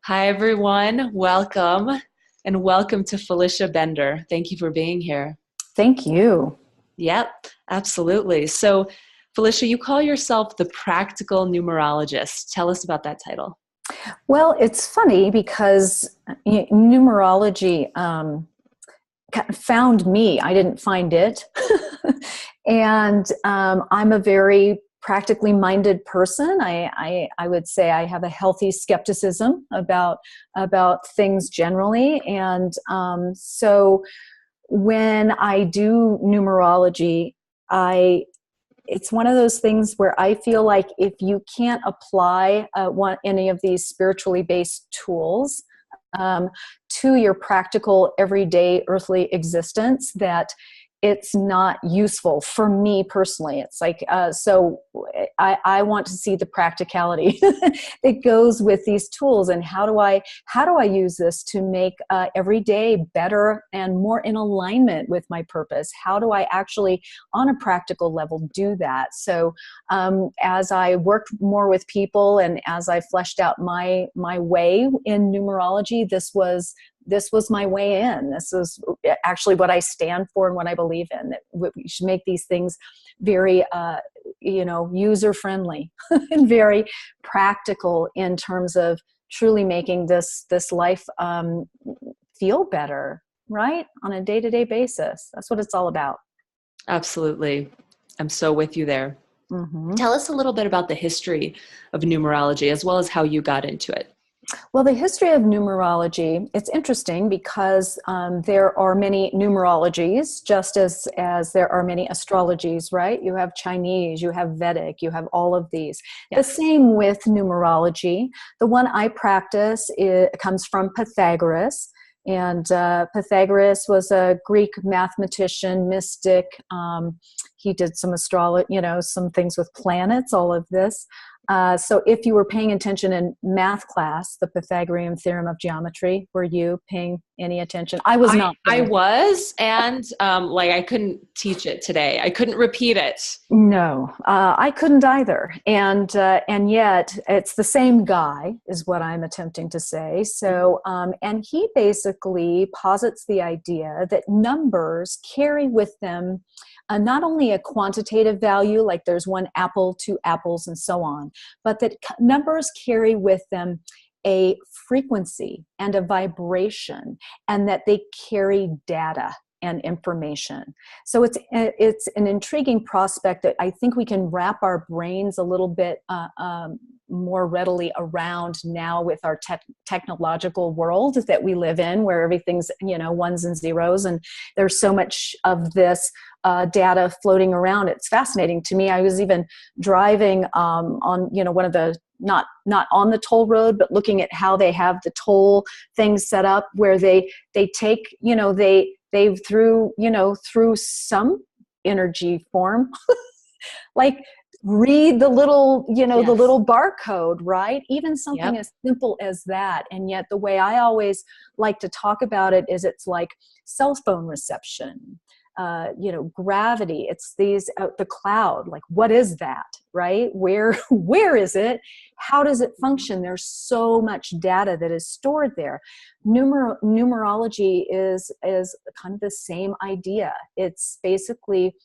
Hi, everyone. Welcome, and welcome to Felicia Bender. Thank you for being here. Thank you. Yep, absolutely. So, Felicia, you call yourself the practical numerologist. Tell us about that title. Well, it's funny because numerology found me. I didn't find it. And I'm a very practically minded person. I would say I have a healthy skepticism about things generally. And so when I do numerology, it's one of those things where I feel like if you can't apply any of these spiritually based tools to your practical, everyday, earthly existence, that it's not useful for me personally. It's like, so I want to see the practicality that goes with these tools, and how do I use this to make every day better and more in alignment with my purpose? How do I actually, on a practical level, do that? So as I worked more with people and as I fleshed out my way in numerology, this was my way in. This is actually what I stand for and what I believe in, that we should make these things very, user-friendly and very practical in terms of truly making this life feel better, right? On a day-to-day basis. That's what it's all about. Absolutely. I'm so with you there. Mm-hmm. Tell us a little bit about the history of numerology as well as how you got into it. Well, the history of numerology, it's interesting because there are many numerologies, just as there are many astrologies, right? You have Chinese, you have Vedic, you have all of these. Yes. The same with numerology. The one I practice comes from Pythagoras. And Pythagoras was a Greek mathematician, mystic. He did some astrology, some things with planets, all of this. So if you were paying attention in math class, the Pythagorean theorem of geometry, were you paying any attention? I was not. I was, and I couldn't teach it today. I couldn't repeat it. No, I couldn't either. And yet it's the same guy is what I'm attempting to say. So, and he basically posits the idea that numbers carry with them not only a quantitative value, like there's one apple, two apples, and so on, but that numbers carry with them a frequency and a vibration, and that they carry data and information. So it's an intriguing prospect that I think we can wrap our brains a little bit more readily around now with our technological world that we live in, where everything's ones and zeros, and there's so much of this data floating around. It's fascinating to me. I was even driving on one of the not on the toll road, but looking at how they have the toll things set up, where they take they've through some energy form like read the little yes. the little barcode, right? Even something as simple as that. And yet the way I always like to talk about it is it's like cell phone reception, gravity. It's these the cloud. Like, what is that, right? Where is it? How does it function? There's so much data that is stored there. Numerology is kind of the same idea. It's basically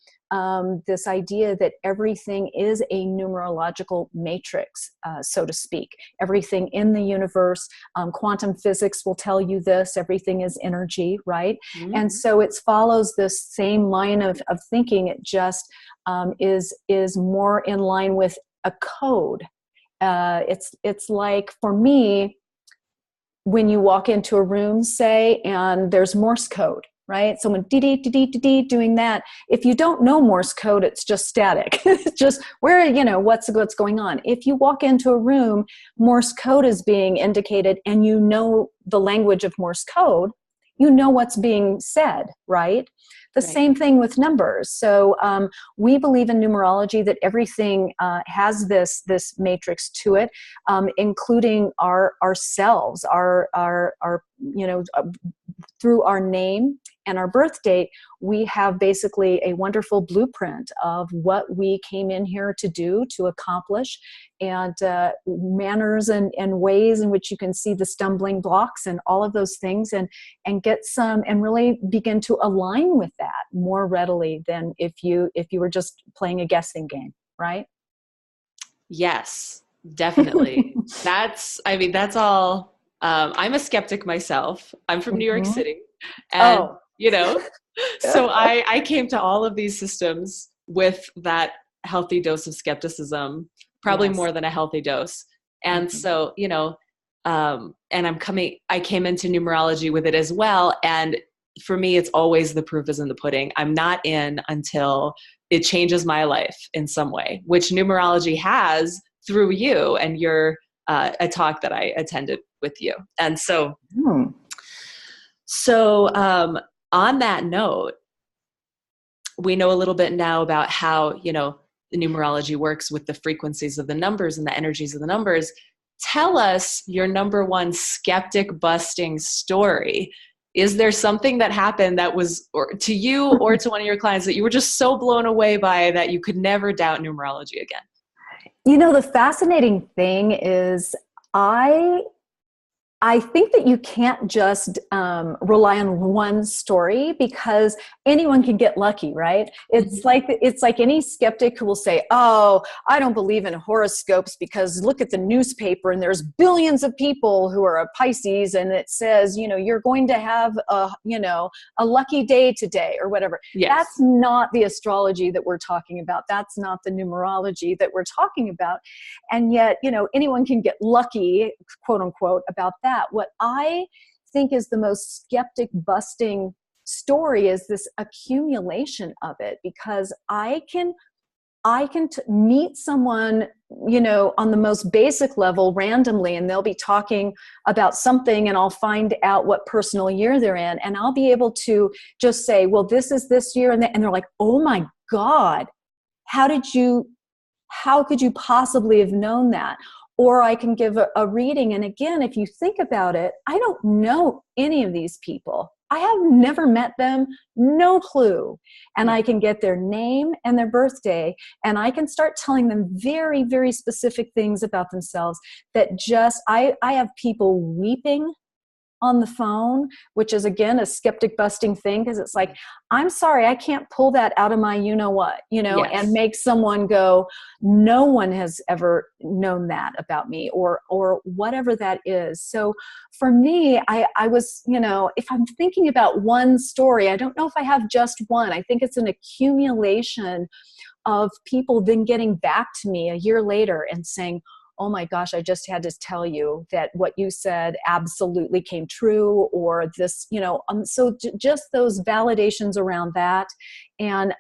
this idea that everything is a numerological matrix, so to speak. Everything in the universe, quantum physics will tell you this, everything is energy, right? Mm-hmm. And so it follows this same line of thinking. It just is more in line with a code. It's like, for me, when you walk into a room, say, and there's Morse code, right? Someone dee-dee-dee-dee-dee doing that. If you don't know Morse code, it's just static. It's just what's going on. If you walk into a room, Morse code is being indicated, and the language of Morse code, what's being said, right? The same thing with numbers. So we believe in numerology that everything has this matrix to it, including ourselves, our through our name and our birth date, we have basically a wonderful blueprint of what we came in here to do, to accomplish, and manners and ways in which you can see the stumbling blocks and all of those things, and get some, and really begin to align with that more readily than if you were just playing a guessing game, right? Yes, definitely. That's all. I'm a skeptic myself. I'm from New York Mm-hmm. City. And, Oh. so I came to all of these systems with that healthy dose of skepticism, probably Yes. more than a healthy dose. And Mm-hmm. so, and I came into numerology with it as well. And for me, it's always the proof is in the pudding. I'm not in until it changes my life in some way, which numerology has through you and your a talk that I attended with you. And so, on that note, we know a little bit now about how, the numerology works with the frequencies of the numbers and the energies of the numbers. Tell us your number one skeptic busting story. Is there something that happened that was to you or to one of your clients that you were just so blown away by that you could never doubt numerology again? The fascinating thing is I think that you can't just rely on one story, because anyone can get lucky, right? It's like any skeptic who will say, "Oh, I don't believe in horoscopes because look at the newspaper and there's billions of people who are a Pisces and it says, you're going to have a lucky day today," or whatever. Yes. That's not the astrology that we're talking about. That's not the numerology that we're talking about. And yet, anyone can get lucky, quote unquote, about that. What I think is the most skeptic busting story is this accumulation of it, because I can meet someone, on the most basic level randomly, and they'll be talking about something and I'll find out what personal year they're in. And I'll be able to just say, well, this is this year. And they're like, oh my God, how could you possibly have known that? Or I can give a reading. And again, if you think about it, I don't know any of these people. I have never met them, no clue. And I can get their name and their birthday, and I can start telling them very, very specific things about themselves that I have people weeping on the phone, which is again a skeptic busting thing, because it's like, I'm sorry, I can't pull that out of my what, Yes. and make someone go, no one has ever known that about me, or whatever that is. So for me, I was, if I'm thinking about one story, I don't know if I have just one. I think it's an accumulation of people then getting back to me a year later and saying, oh my gosh, I just had to tell you that what you said absolutely came true, or this, so just those validations around that. And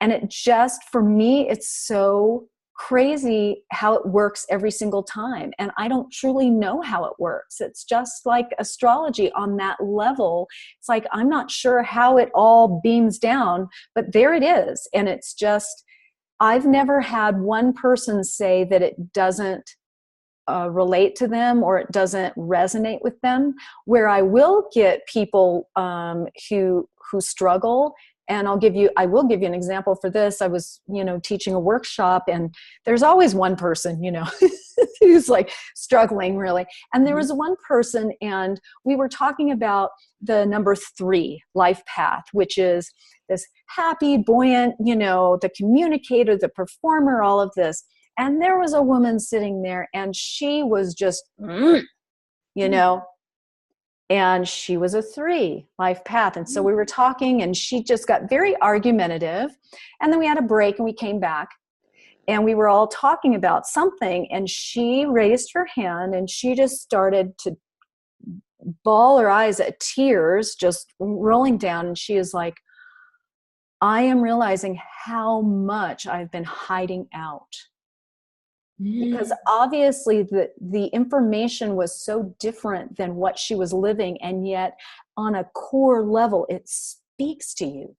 it just, for me, it's so crazy how it works every single time. And I don't truly know how it works. It's just like astrology on that level. It's like, I'm not sure how it all beams down, but there it is. And it's just, I've never had one person say that it doesn't relate to them or it doesn't resonate with them. Where I will get people who struggle, and I will give you an example for this. I was, teaching a workshop, and there's always one person, who's like struggling really. And there was one person, and we were talking about the number 3 life path, which is this happy, buoyant, the communicator, the performer, all of this. And there was a woman sitting there, and she was just, and she was a 3 life path. And so we were talking, and she just got very argumentative. And then we had a break, and we came back, and we were all talking about something. And she raised her hand, and she just started to bawl her eyes at tears just rolling down. And she is like, I am realizing how much I've been hiding out. Because obviously the information was so different than what she was living. And yet on a core level, it speaks to you,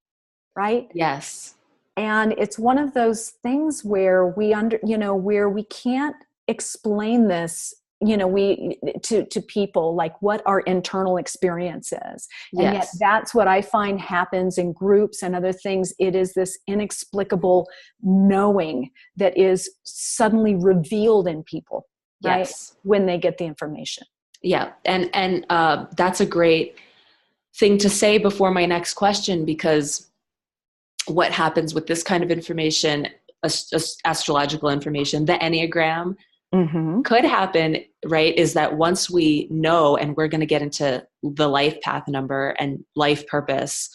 right? Yes. And it's one of those things where where we can't explain this, to people, like what our internal experience is. And yet Yes. that's what I find happens in groups and other things. It is this inexplicable knowing that is suddenly revealed in people, right? Yes. When they get the information. Yeah. And that's a great thing to say before my next question, because what happens with this kind of information, astrological information, the Enneagram, could happen, right, is that once we know, and we're going to get into the life path number and life purpose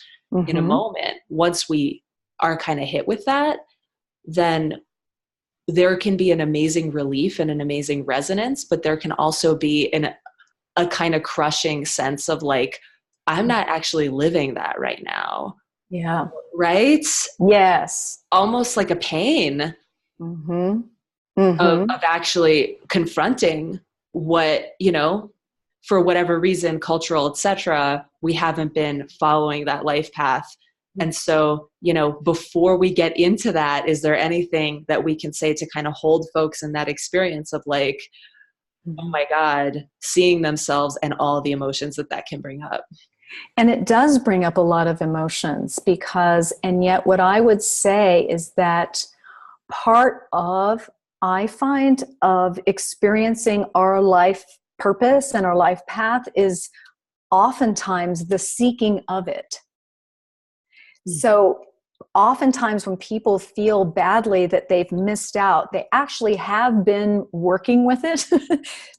in a moment, once we are kind of hit with that, then there can be an amazing relief and an amazing resonance, but there can also be a kind of crushing sense of like, I'm not actually living that right now. Yeah. Right? Yes. Almost like a pain of actually confronting what, for whatever reason, cultural, etc., we haven't been following that life path. And so, before we get into that, is there anything that we can say to kind of hold folks in that experience of like, oh my God, seeing themselves and all the emotions that can bring up? And it does bring up a lot of emotions and yet what I would say is that part of, I find, of experiencing our life purpose and our life path is oftentimes the seeking of it. So oftentimes when people feel badly that they've missed out, they actually have been working with it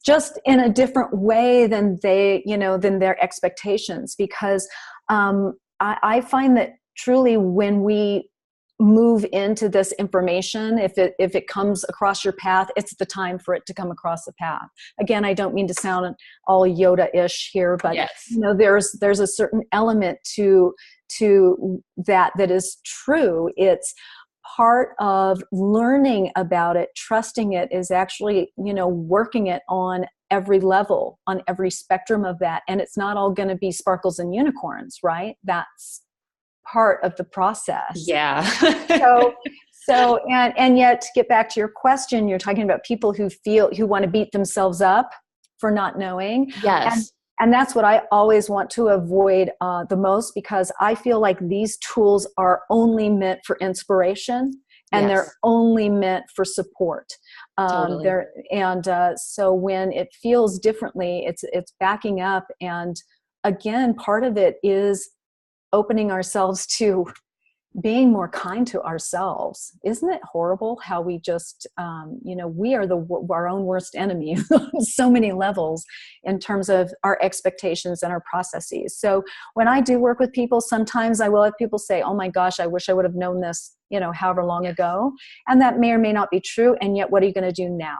just in a different way than than their expectations. Because I find that truly when we move into this information, if it comes across your path, it's the time for it to come across the path. Again, I don't mean to sound all Yoda-ish here, but yes. There's a certain element to that is true. It's part of learning about it, trusting it, is actually, working it on every level, on every spectrum of that. And it's not all going to be sparkles and unicorns, right? That's part of the process. Yeah. And yet, to get back to your question, you're talking about people who want to beat themselves up for not knowing. Yes. And that's what I always want to avoid the most, because I feel like these tools are only meant for inspiration, and they're only meant for support. Totally. So when it feels differently, it's backing up. And again, part of it is opening ourselves to being more kind to ourselves. Isn't it horrible how we just, we are our own worst enemy on so many levels in terms of our expectations and our processes. So when I do work with people, sometimes I will have people say, oh my gosh, I wish I would have known this, however long ago. And that may or may not be true. And yet, what are you going to do now?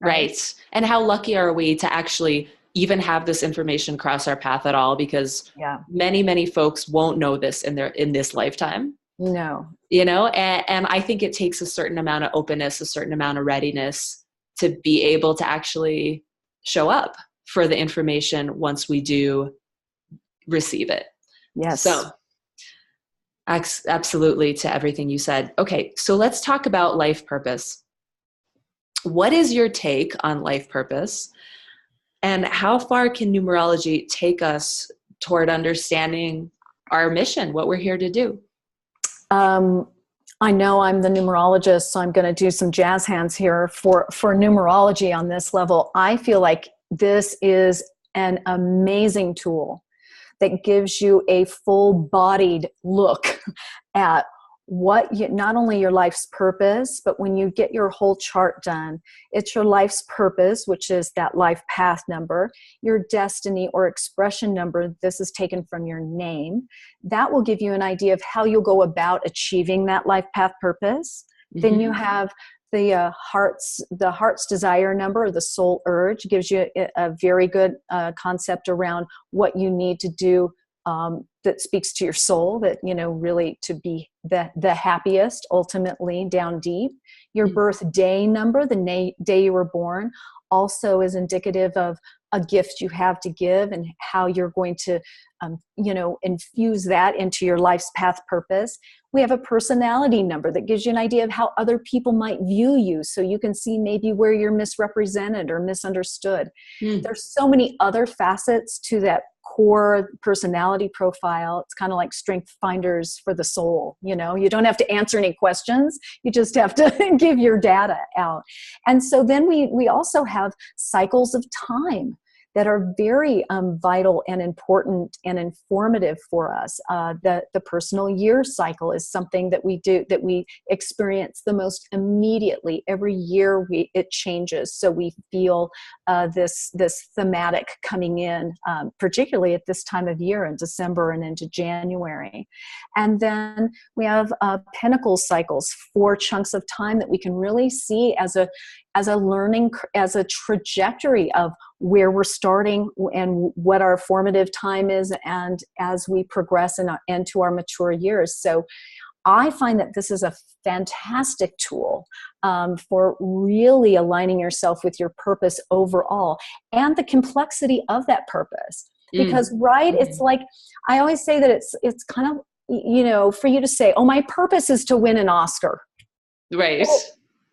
Right. And how lucky are we to actually even have this information cross our path at all? Because many, many folks won't know this in this lifetime. No. And I think it takes a certain amount of openness, a certain amount of readiness to be able to actually show up for the information once we do receive it. Yes. So absolutely to everything you said. Okay. So let's talk about life purpose. What is your take on life purpose, and how far can numerology take us toward understanding our mission, what we're here to do? I know I'm the numerologist, so I'm going to do some jazz hands here for numerology on this level. I feel like this is an amazing tool that gives you a full-bodied look at not only your life's purpose, but when you get your whole chart done, it's your life's purpose, which is that life path number, your destiny or expression number. This is taken from your name. That will give you an idea of how you'll go about achieving that life path purpose. Then you have the heart's desire number, or the soul urge, gives you a very good concept around what you need to do that speaks to your soul, that, really to be the happiest ultimately down deep. Your birthday number, the day you were born, also is indicative of a gift you have to give and how you're going to, infuse that into your life's path purpose. We have a personality number that gives you an idea of how other people might view you, so you can see maybe where you're misrepresented or misunderstood. There's so many other facets to that core personality profile. It's kind of like strength finders for the soul. You don't have to answer any questions. You just have to give your data out. And so then we also have cycles of time that are very vital and important and informative for us. The personal year cycle is something that we experience the most immediately. Every year it changes, so we feel this thematic coming in, particularly at this time of year in December and into January. And then we have pinnacle cycles, 4 chunks of time that we can really see as a learning, as a trajectory of where we're starting and what our formative time is, and as we progress into our mature years. So I find that this is a fantastic tool for really aligning yourself with your purpose overall and the complexity of that purpose. Because, it's like, I always say that it's kind of, for you to say, oh, my purpose is to win an Oscar. Right. Well,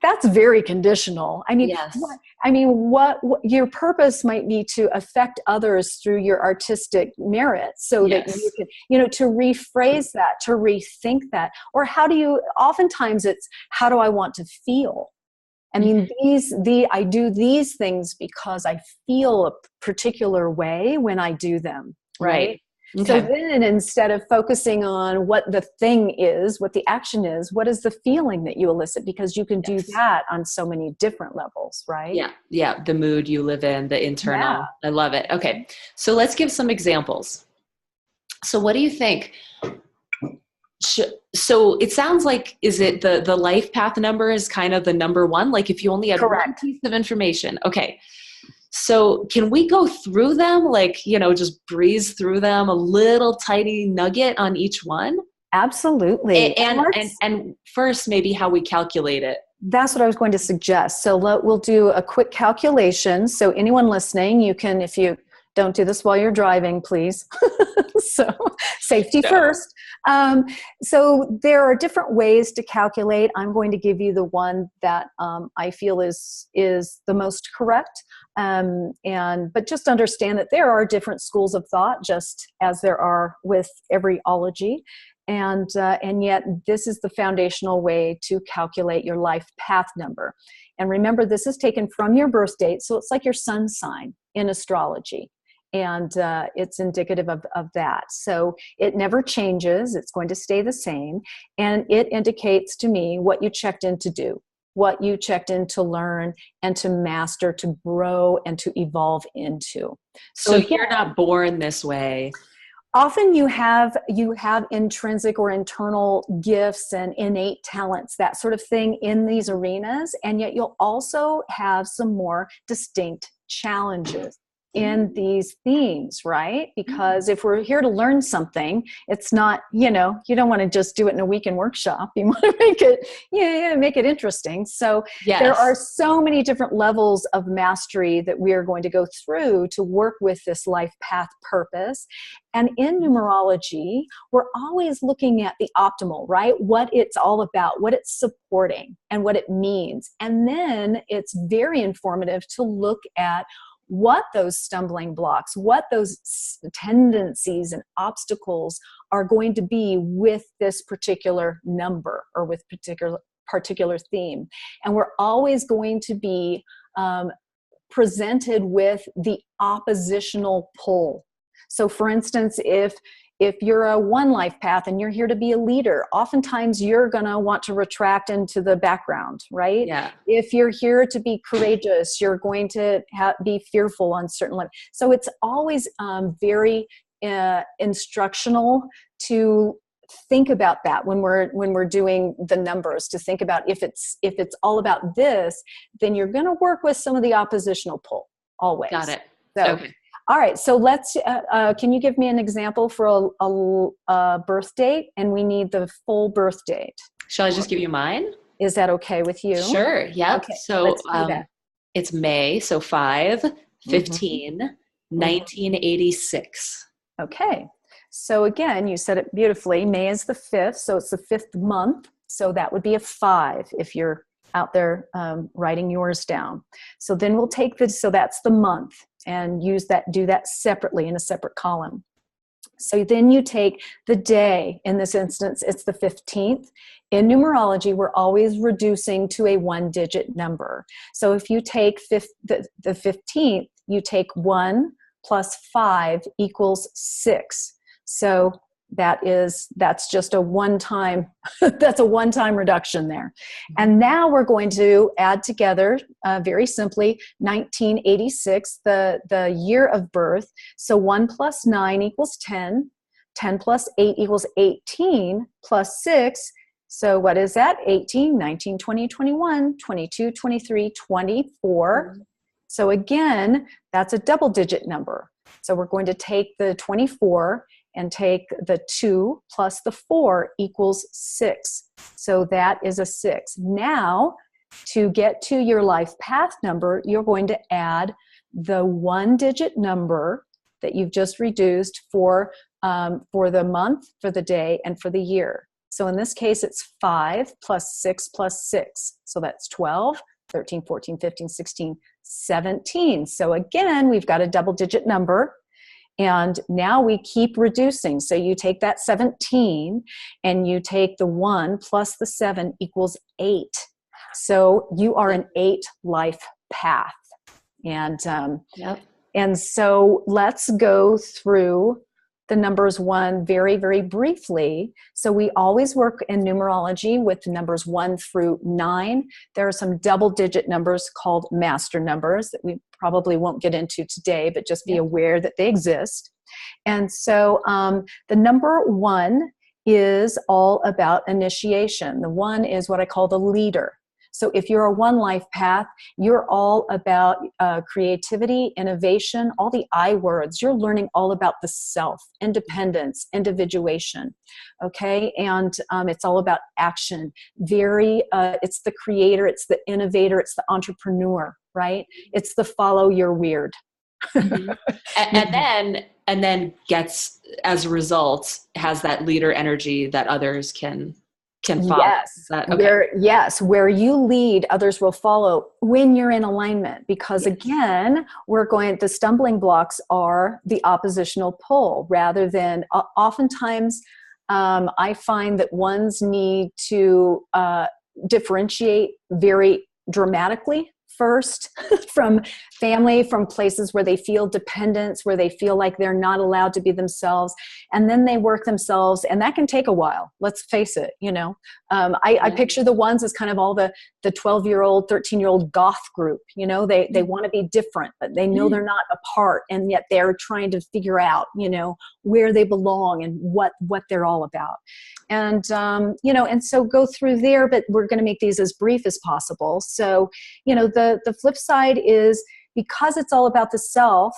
that's very conditional. I mean, yes. what your purpose might be to affect others through your artistic merit, so that you can, to rephrase that, to rethink that. Or oftentimes it's, how do I want to feel? I mean, I do these things because I feel a particular way when I do them. Right. Okay. So then, instead of focusing on what the thing is, what the action is, what is the feeling that you elicit? Because you can do that on so many different levels, right? Yeah. Yeah. The mood you live in, the internal. Yeah. I love it. Okay. So let's give some examples. So what do you think? So it sounds like, is it the life path number is kind of the number one? Like, if you only had one piece of information. Okay. So can we go through them, like, just breeze through them, a little tiny nugget on each one? Absolutely. And first, maybe how we calculate it. That's what I was going to suggest. So we'll do a quick calculation. So anyone listening, you can, if you don't do this while you're driving, please. So safety first. So there are different ways to calculate. I'm going to give you the one that I feel is the most correct. But just understand that there are different schools of thought, just as there are with every ology. And yet this is the foundational way to calculate your life path number. And remember, this is taken from your birth date. So it's like your sun sign in astrology. And it's indicative of that. So it never changes. It's going to stay the same. And it indicates to me what you checked in to do, what you checked in to learn and to master, to grow and to evolve into. So you're not born this way. Often you have intrinsic or internal gifts and innate talents, that sort of thing, in these arenas. And yet you'll also have some more distinct challenges in these themes, right? Because if we're here to learn something, it's not, you don't want to just do it in a weekend workshop. You want to make it interesting. So there are so many different levels of mastery that we are going to go through to work with this life path purpose. And in numerology, we're always looking at the optimal, right? What it's all about, what it's supporting, and what it means. And then it's very informative to look at what those stumbling blocks, what those tendencies and obstacles are going to be with this particular number or with particular theme. And we're always going to be presented with the oppositional pull. So for instance, if you're a one life path and you're here to be a leader, oftentimes you're going to want to retract into the background, right? Yeah. If you're here to be courageous, you're going to be fearful on certain levels. So it's always very instructional to think about that when we're doing the numbers, to think about if it's all about this, then you're going to work with some of the oppositional pull always. Got it. So, okay. All right, so let's, can you give me an example for a birth date? And we need the full birth date. Shall I just give you mine? Is that okay with you? Sure, yeah. Okay, So let's do that. It's May, so 5, 15, 1986. Okay. So again, you said it beautifully. May is the 5th, so it's the 5th month. So that would be a 5 if you're out there writing yours down. So then we'll take so that's the month, and do that separately in a separate column. So then you take the day. In this instance, it's the 15th. In numerology, we're always reducing to a 1-digit number. So if you take the 15th, you take 1 plus 5 equals 6. So that's just a one-time, that's a one-time reduction there. And now we're going to add together, very simply, 1986, the year of birth. So 1 plus 9 equals 10. 10 plus 8 equals 18, plus 6. So what is that? 18, 19, 20, 21, 22, 23, 24. So again, that's a double-digit number. So we're going to take the 24 and take the 2 plus the 4 equals 6. So that is a 6. Now, to get to your life path number, you're going to add the 1-digit number that you've just reduced for the month, for the day, and for the year. So in this case, it's 5 plus 6 plus 6. So that's 12, 13, 14, 15, 16, 17. So again, we've got a double-digit number. And now we keep reducing. So you take that 17 and you take the 1 plus the 7 equals 8. So you are an 8 life path. And, and so let's go through the numbers 1 very, very briefly. So we always work in numerology with numbers 1 through 9. There are some double-digit numbers called master numbers that we probably won't get into today, but just be aware that they exist. And so the number 1 is all about initiation. The 1 is what I call the leader. So if you're a 1 life path, you're all about creativity, innovation, all the I words. You're learning all about the self, independence, individuation, okay? And it's all about action. It's the creator, it's the innovator, it's the entrepreneur, right? It's the follow your weird. and then gets, as a result, has that leader energy that others can follow. Yes. Okay. Where you lead, others will follow when you're in alignment. Because again, the stumbling blocks are the oppositional pull, rather than oftentimes I find that ones need to differentiate very dramatically first from family, from places where they feel dependence, where they feel like they're not allowed to be themselves. And then they work themselves, and that can take a while. Let's face it, I picture the ones as kind of all the 12-year-old, 13-year-old goth group. They want to be different, but they know they're not apart. And yet they're trying to figure out, where they belong and what they're all about. And, and so go through there, but we're going to make these as brief as possible. So, the flip side is, because it's all about the self,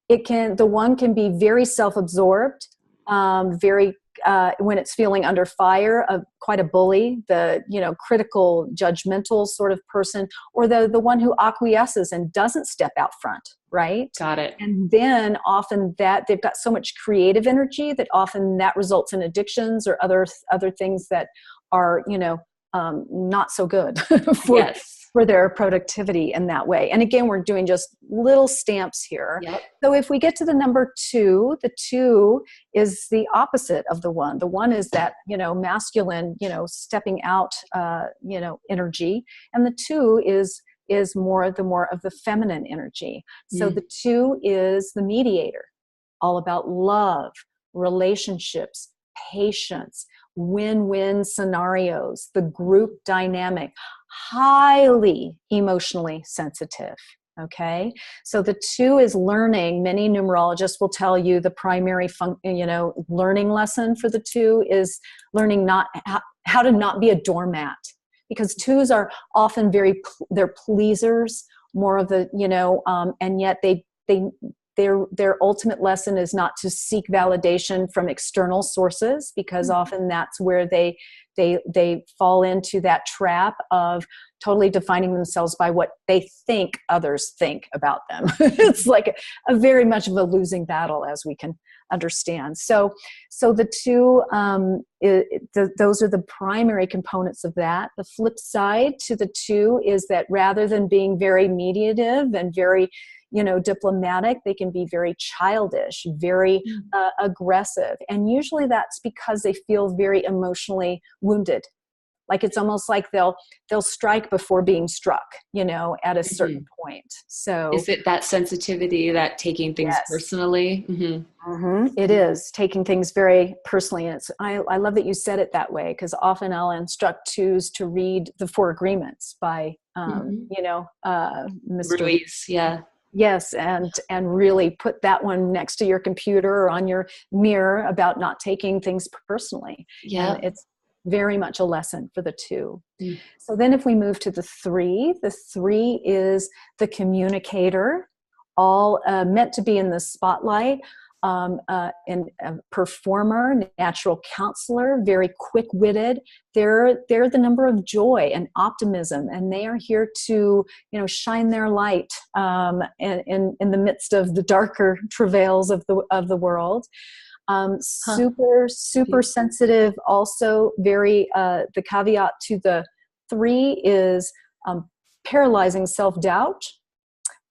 the 1 can be very self-absorbed, very, when it's feeling under fire, quite a bully, the, critical, judgmental sort of person, or the one who acquiesces and doesn't step out front, right? Got it. And then often that they've got so much creative energy that often that results in addictions or other things that are, not so good for their productivity in that way. And again, we're doing just little stamps here. Yep. So if we get to the number 2, the 2 is the opposite of the 1. The 1 is that, masculine, stepping out, energy. And the 2 is more of the feminine energy. So the 2 is the mediator, all about love, relationships, patience, win-win scenarios, the group dynamic, highly emotionally sensitive. Okay. So the 2 is learning. Many numerologists will tell you the primary learning lesson for the 2 is learning how to not be a doormat, because 2s are often they're pleasers, more of the, and yet they their ultimate lesson is not to seek validation from external sources, because often that's where they fall into that trap of totally defining themselves by what they think others think about them. It's like a very much of a losing battle, as we can understand. So the two, those are the primary components of that. The flip side to the two is that rather than being very mediative and very, diplomatic, they can be very childish, very aggressive. And usually that's because they feel very emotionally wounded. Like it's almost like they'll strike before being struck, at a certain point. So is it that sensitivity, that taking things personally? It is taking things very personally. And I love that you said it that way, because often I'll instruct twos to read the Four Agreements by, Mr. Ruiz, yeah. Yes, and really put that one next to your computer or on your mirror about not taking things personally. Yeah. And it's very much a lesson for the two. So then if we move to the three is the communicator, all meant to be in the spotlight, and a performer, natural counselor, very quick-witted. They're the number of joy and optimism, and they are here to shine their light in the midst of the darker travails of the world. Super sensitive. Also very, the caveat to the three is paralyzing self-doubt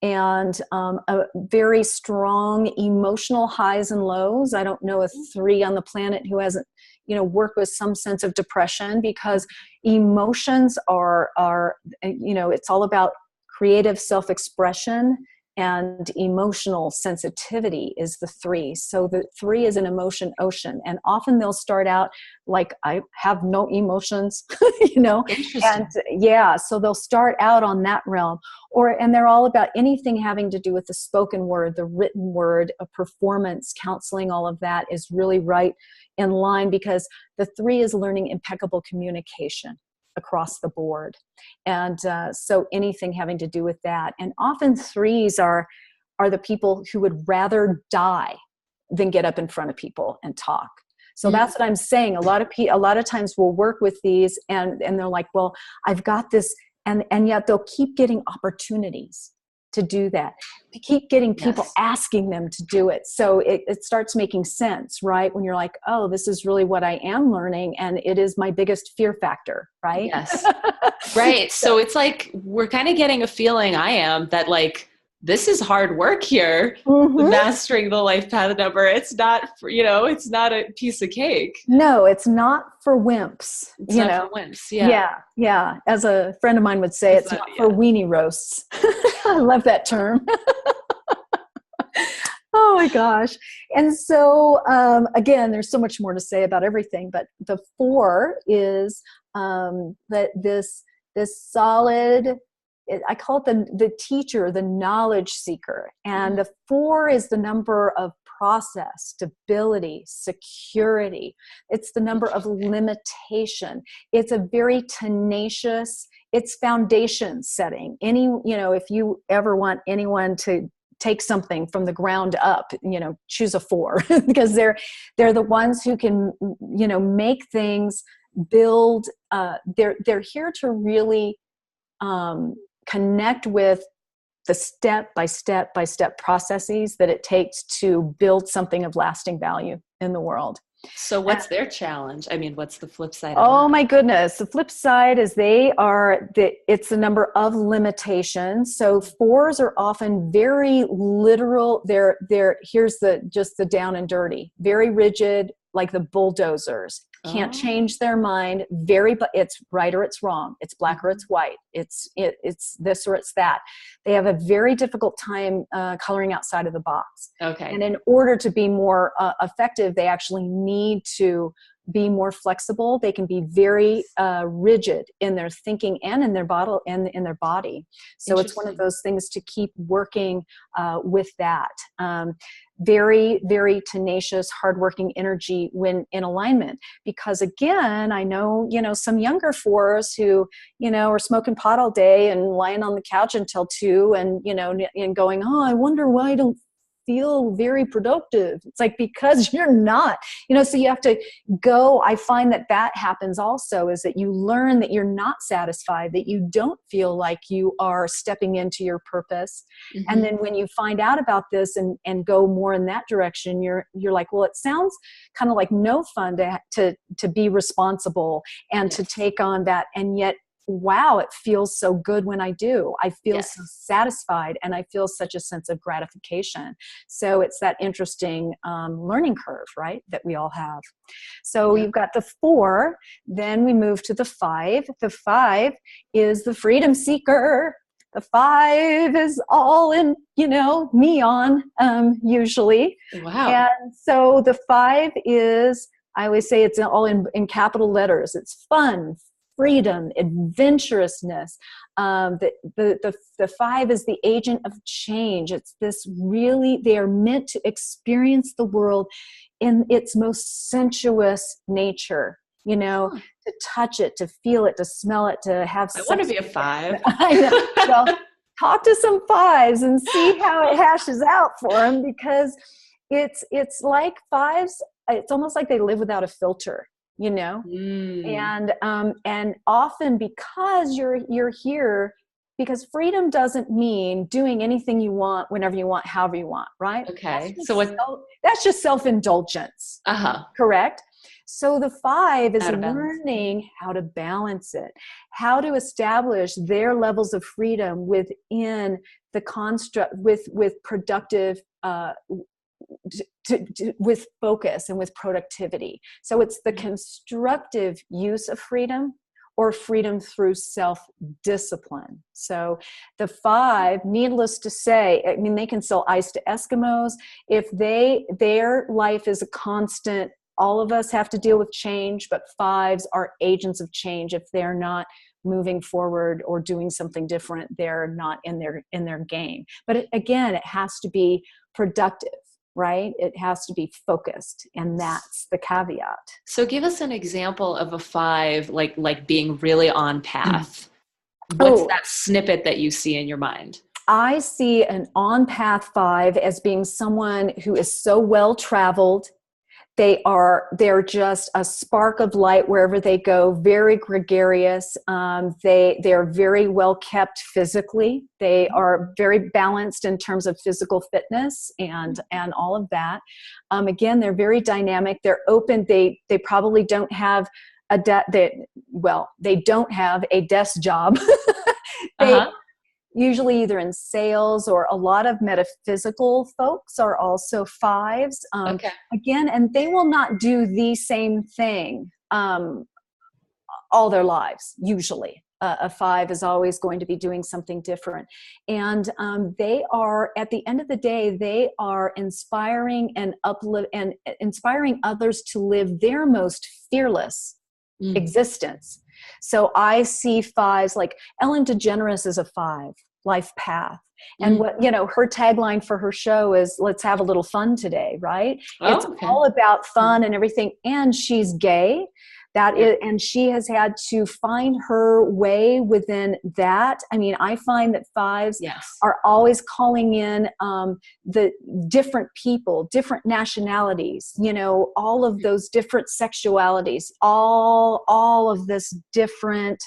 and a very strong emotional highs and lows. I don't know a three on the planet who hasn't, worked with some sense of depression, because emotions are, it's all about creative self-expression. And emotional sensitivity is the three. So the three is an emotion ocean. And often they'll start out like, I have no emotions, Interesting. And so they'll start out on that realm. And they're all about anything having to do with the spoken word, the written word, a performance, counseling, all of that is really right in line, because the three is learning impeccable communication across the board. And so anything having to do with that. And often threes are the people who would rather die than get up in front of people and talk. So that's what I'm saying. A lot of times we'll work with these and they're like, well, I've got this. And yet they'll keep getting opportunities to do that. They keep getting people asking them to do it. So it starts making sense, right? When you're like, oh, this is really what I am learning. And it is my biggest fear factor, right? Yes. Right. So it's like, we're kind of getting a feeling, I am, that like, this is hard work here, mastering the life path number. It's not, it's not a piece of cake. No, it's not for wimps. It's not for wimps. Yeah. Yeah. As a friend of mine would say, it's not for weenie roasts. I love that term. Oh my gosh. And so, again, there's so much more to say about everything, but the four is that this solid, I call it the teacher, the knowledge seeker. And the four is the number of process, stability, security. It's the number of limitation. It's a very tenacious, it's foundation setting. If you ever want anyone to take something from the ground up, choose a four because they're the ones who can, make things, build. They're here to really connect with the step by step processes that it takes to build something of lasting value in the world. So what's their challenge? I mean, what's the flip side of Oh that? my goodness. The flip side is it's the number of limitations. So fours are often very literal. Here's just the down and dirty, very rigid, like the bulldozers. Can't change their mind. But it's right or it's wrong. It's black or it's white. It's this or it's that. They have a very difficult time coloring outside of the box. Okay. And in order to be more effective, they actually need to be more flexible. They can be very rigid in their thinking and in their body. So it's one of those things to keep working with that. Very, very tenacious, hardworking energy when in alignment. Because again, I know, some younger fours who, are smoking pot all day and lying on the couch until 2 and, and going, oh, I wonder why I don't feel very productive. It's like, because you're not, so you have to go. I find that happens also, is that you learn that you're not satisfied, that you don't feel like you are stepping into your purpose. Mm-hmm. And then when you find out about this and go more in that direction, you're like, well, it sounds kind of like no fun to be responsible and to take on that. And yet, wow, it feels so good when I do. I feel so satisfied, and I feel such a sense of gratification. So it's that interesting learning curve, right, that we all have. So you've got the 4, then we move to the 5. The 5 is the freedom seeker. The 5 is all in, neon, usually. Wow. And so the 5 is, I always say it's all in capital letters. It's fun, freedom, adventurousness. The 5 is the agent of change. It's this really, they are meant to experience the world in its most sensuous nature, to touch it, to feel it, to smell it, to have I want to be a 5. I know. Well, talk to some 5s and see how it hashes out for them, because it's like 5s, it's almost like they live without a filter. And often, because you're here, because freedom doesn't mean doing anything you want, whenever you want, however you want, right? Okay. That's just self-indulgence. Correct? So the 5 is learning how to balance it, how to establish their levels of freedom within the construct, with productive, with focus and with productivity. So it's the constructive use of freedom, or freedom through self-discipline. So the 5, needless to say, I mean, they can sell ice to Eskimos. If their life is a constant, all of us have to deal with change, but 5s are agents of change. If they're not moving forward or doing something different, they're not in their game. But again, it has to be productive, right? It has to be focused, and that's the caveat. So give us an example of a 5, like being really on path. What's that snippet that you see in your mind? I see an on-path 5 as being someone who is so well-traveled. They're just a spark of light wherever they go, very gregarious. They're very well kept physically. They are very balanced in terms of physical fitness and all of that. Again, they're very dynamic. They're open. They probably don't have they don't have a desk job. They usually either in sales, or a lot of metaphysical folks are also 5s. Again, and they will not do the same thing all their lives, usually. A 5 is always going to be doing something different. And they are, at the end of the day, they are inspiring and inspiring others to live their most fearless existence. So I see 5s, like Ellen DeGeneres is a 5, life path. And what, her tagline for her show is, let's have a little fun today, right? It's all about fun and everything. And she's gay. And she has had to find her way within that. I mean, I find that 5s are always calling in the different people, different nationalities, all of those different sexualities, all of this different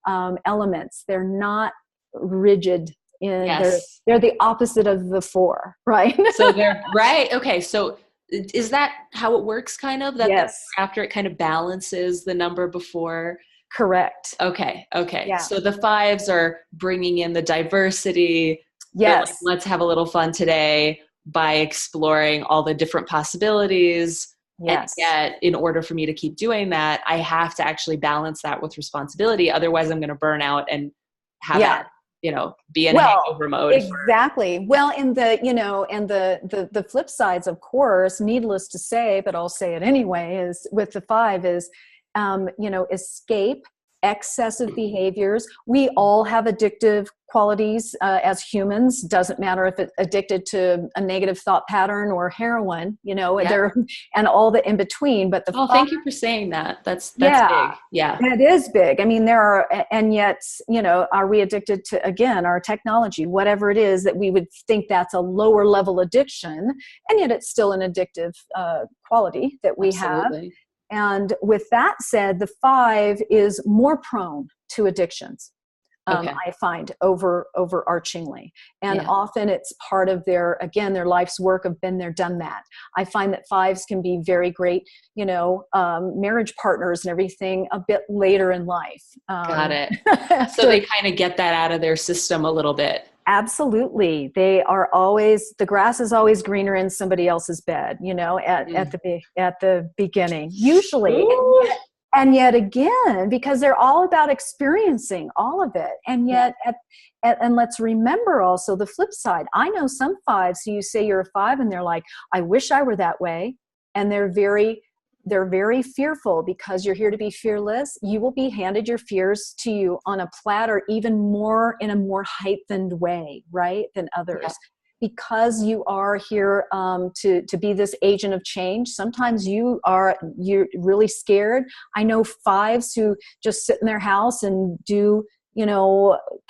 elements. They're not rigid. They're the opposite of the 4, right? So they're right. Okay. So is that how it works, kind of? That after it kind of balances the number before? Correct. Okay. Yeah. So the 5s are bringing in the diversity. Yes. Like, let's have a little fun today by exploring all the different possibilities. Yes. And yet, in order for me to keep doing that, I have to actually balance that with responsibility. Otherwise, I'm going to burn out and have that, be in hangover mode. Exactly. Well, and the flip sides, of course, needless to say, but I'll say it anyway, is with the 5 is, escape excessive behaviors. We all have addictive qualities as humans. Doesn't matter if it's addicted to a negative thought pattern or heroin, there, and all the in between. But thank you for saying that. That's yeah, big. Yeah. It is big. I mean, there are, and yet, are we addicted to, again, our technology, whatever it is that we would think that's a lower level addiction, and yet it's still an addictive quality that we Absolutely. have. And with that said, the 5 is more prone to addictions. I find overarchingly, and often it's part of their life's work of been there, done that. I find that 5s can be very great, marriage partners and everything a bit later in life. Got it. So they kind of get that out of their system a little bit. Absolutely. They are always, the grass is always greener in somebody else's bed, at the beginning, usually. And yet again, because they're all about experiencing all of it. And yet, and let's remember also the flip side. I know some 5s who you say you're a 5 and they're like, I wish I were that way. And they're very fearful, because you're here to be fearless. You will be handed your fears to you on a platter, even more in a more heightened way, right, than others. Yeah. Because you are here to be this agent of change. Sometimes you're really scared. I know 5s who just sit in their house and do,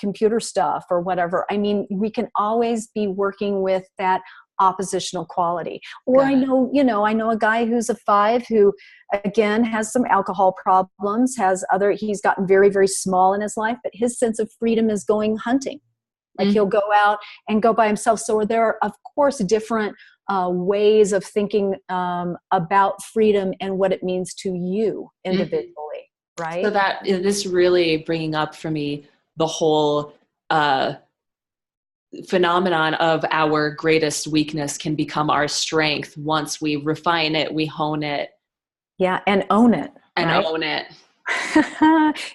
computer stuff or whatever. I mean, we can always be working with that oppositional quality. Or I know a guy who's a 5 who, again, has some alcohol problems, he's gotten very, very small in his life, but his sense of freedom is going hunting. Like he'll go out and go by himself. So there are, of course, different ways of thinking about freedom and what it means to you individually, right? So that this really bringing up for me the whole phenomenon of our greatest weakness can become our strength once we refine it, we hone it. Yeah, and own it. And right? own it.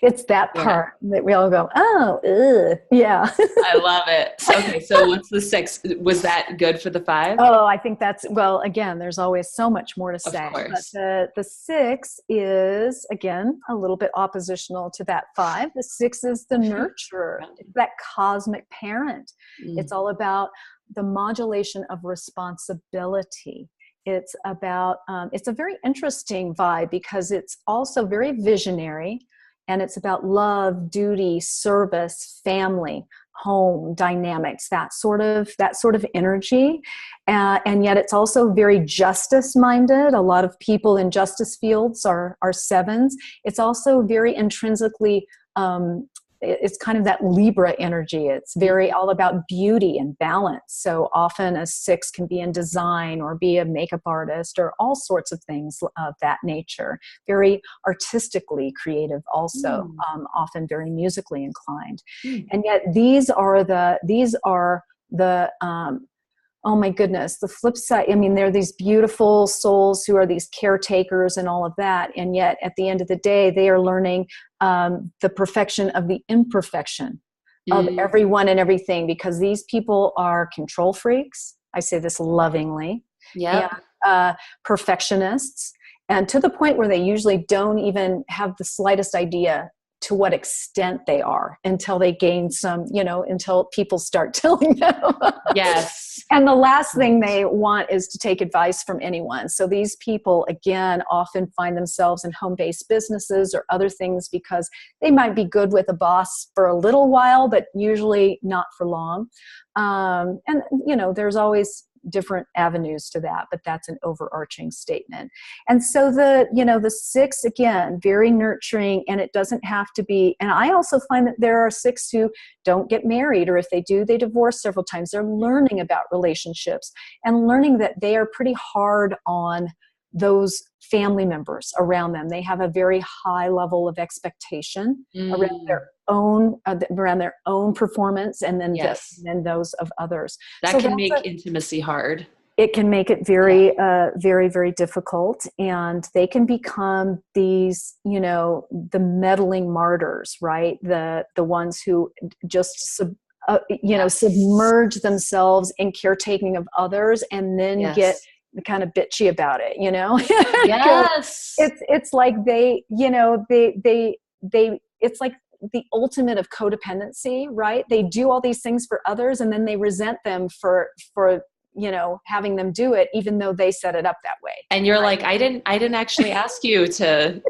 It's that part that we all go, oh, ugh. Yeah. I love it. So what's the 6? Was that good for the 5? Oh, I think again, there's always so much more to say. Of course. But the 6 is, again, a little bit oppositional to that 5. The 6 is the nurturer. It's that cosmic parent. It's all about the modulation of responsibility. It's about, it's a very interesting vibe, because it's also very visionary, and it's about love, duty, service, family, home dynamics, that sort of energy. And yet it's also very justice minded. A lot of people in justice fields are 7s. It's also very intrinsically, it's kind of that Libra energy. It's very all about beauty and balance. So often a 6 can be in design or be a makeup artist or all sorts of things of that nature. Very artistically creative also, often very musically inclined. And yet these are the oh my goodness, the flip side. I mean, they're these beautiful souls who are these caretakers and all of that. And yet at the end of the day, they are learning the perfection of the imperfection of everyone and everything, because these people are control freaks. I say this lovingly. Yeah. Perfectionists. And to the point where they usually don't even have the slightest idea to what extent they are until they gain some, until people start telling them. Yes. And the last thing they want is to take advice from anyone. So these people, again, often find themselves in home-based businesses or other things because they might be good with a boss for a little while, but usually not for long. And, there's always different avenues to that, but that's an overarching statement. And so the 6, again, very nurturing, and it doesn't have to be, and I also find that there are 6 who don't get married, or if they do, they divorce several times. They're learning about relationships and learning that they are pretty hard on those family members around them. They have a very high level of expectation around their own performance, and then then those of others. That can make intimacy hard. It can make it very, very, very difficult, and they can become these, the meddling martyrs, right? The ones who just submerge themselves in caretaking of others, and then get kind of bitchy about it, Yes. It's like they it's like the ultimate of codependency, right? They do all these things for others, and then they resent them for having them do it, even though they set it up that way. And you're like, I didn't actually ask you to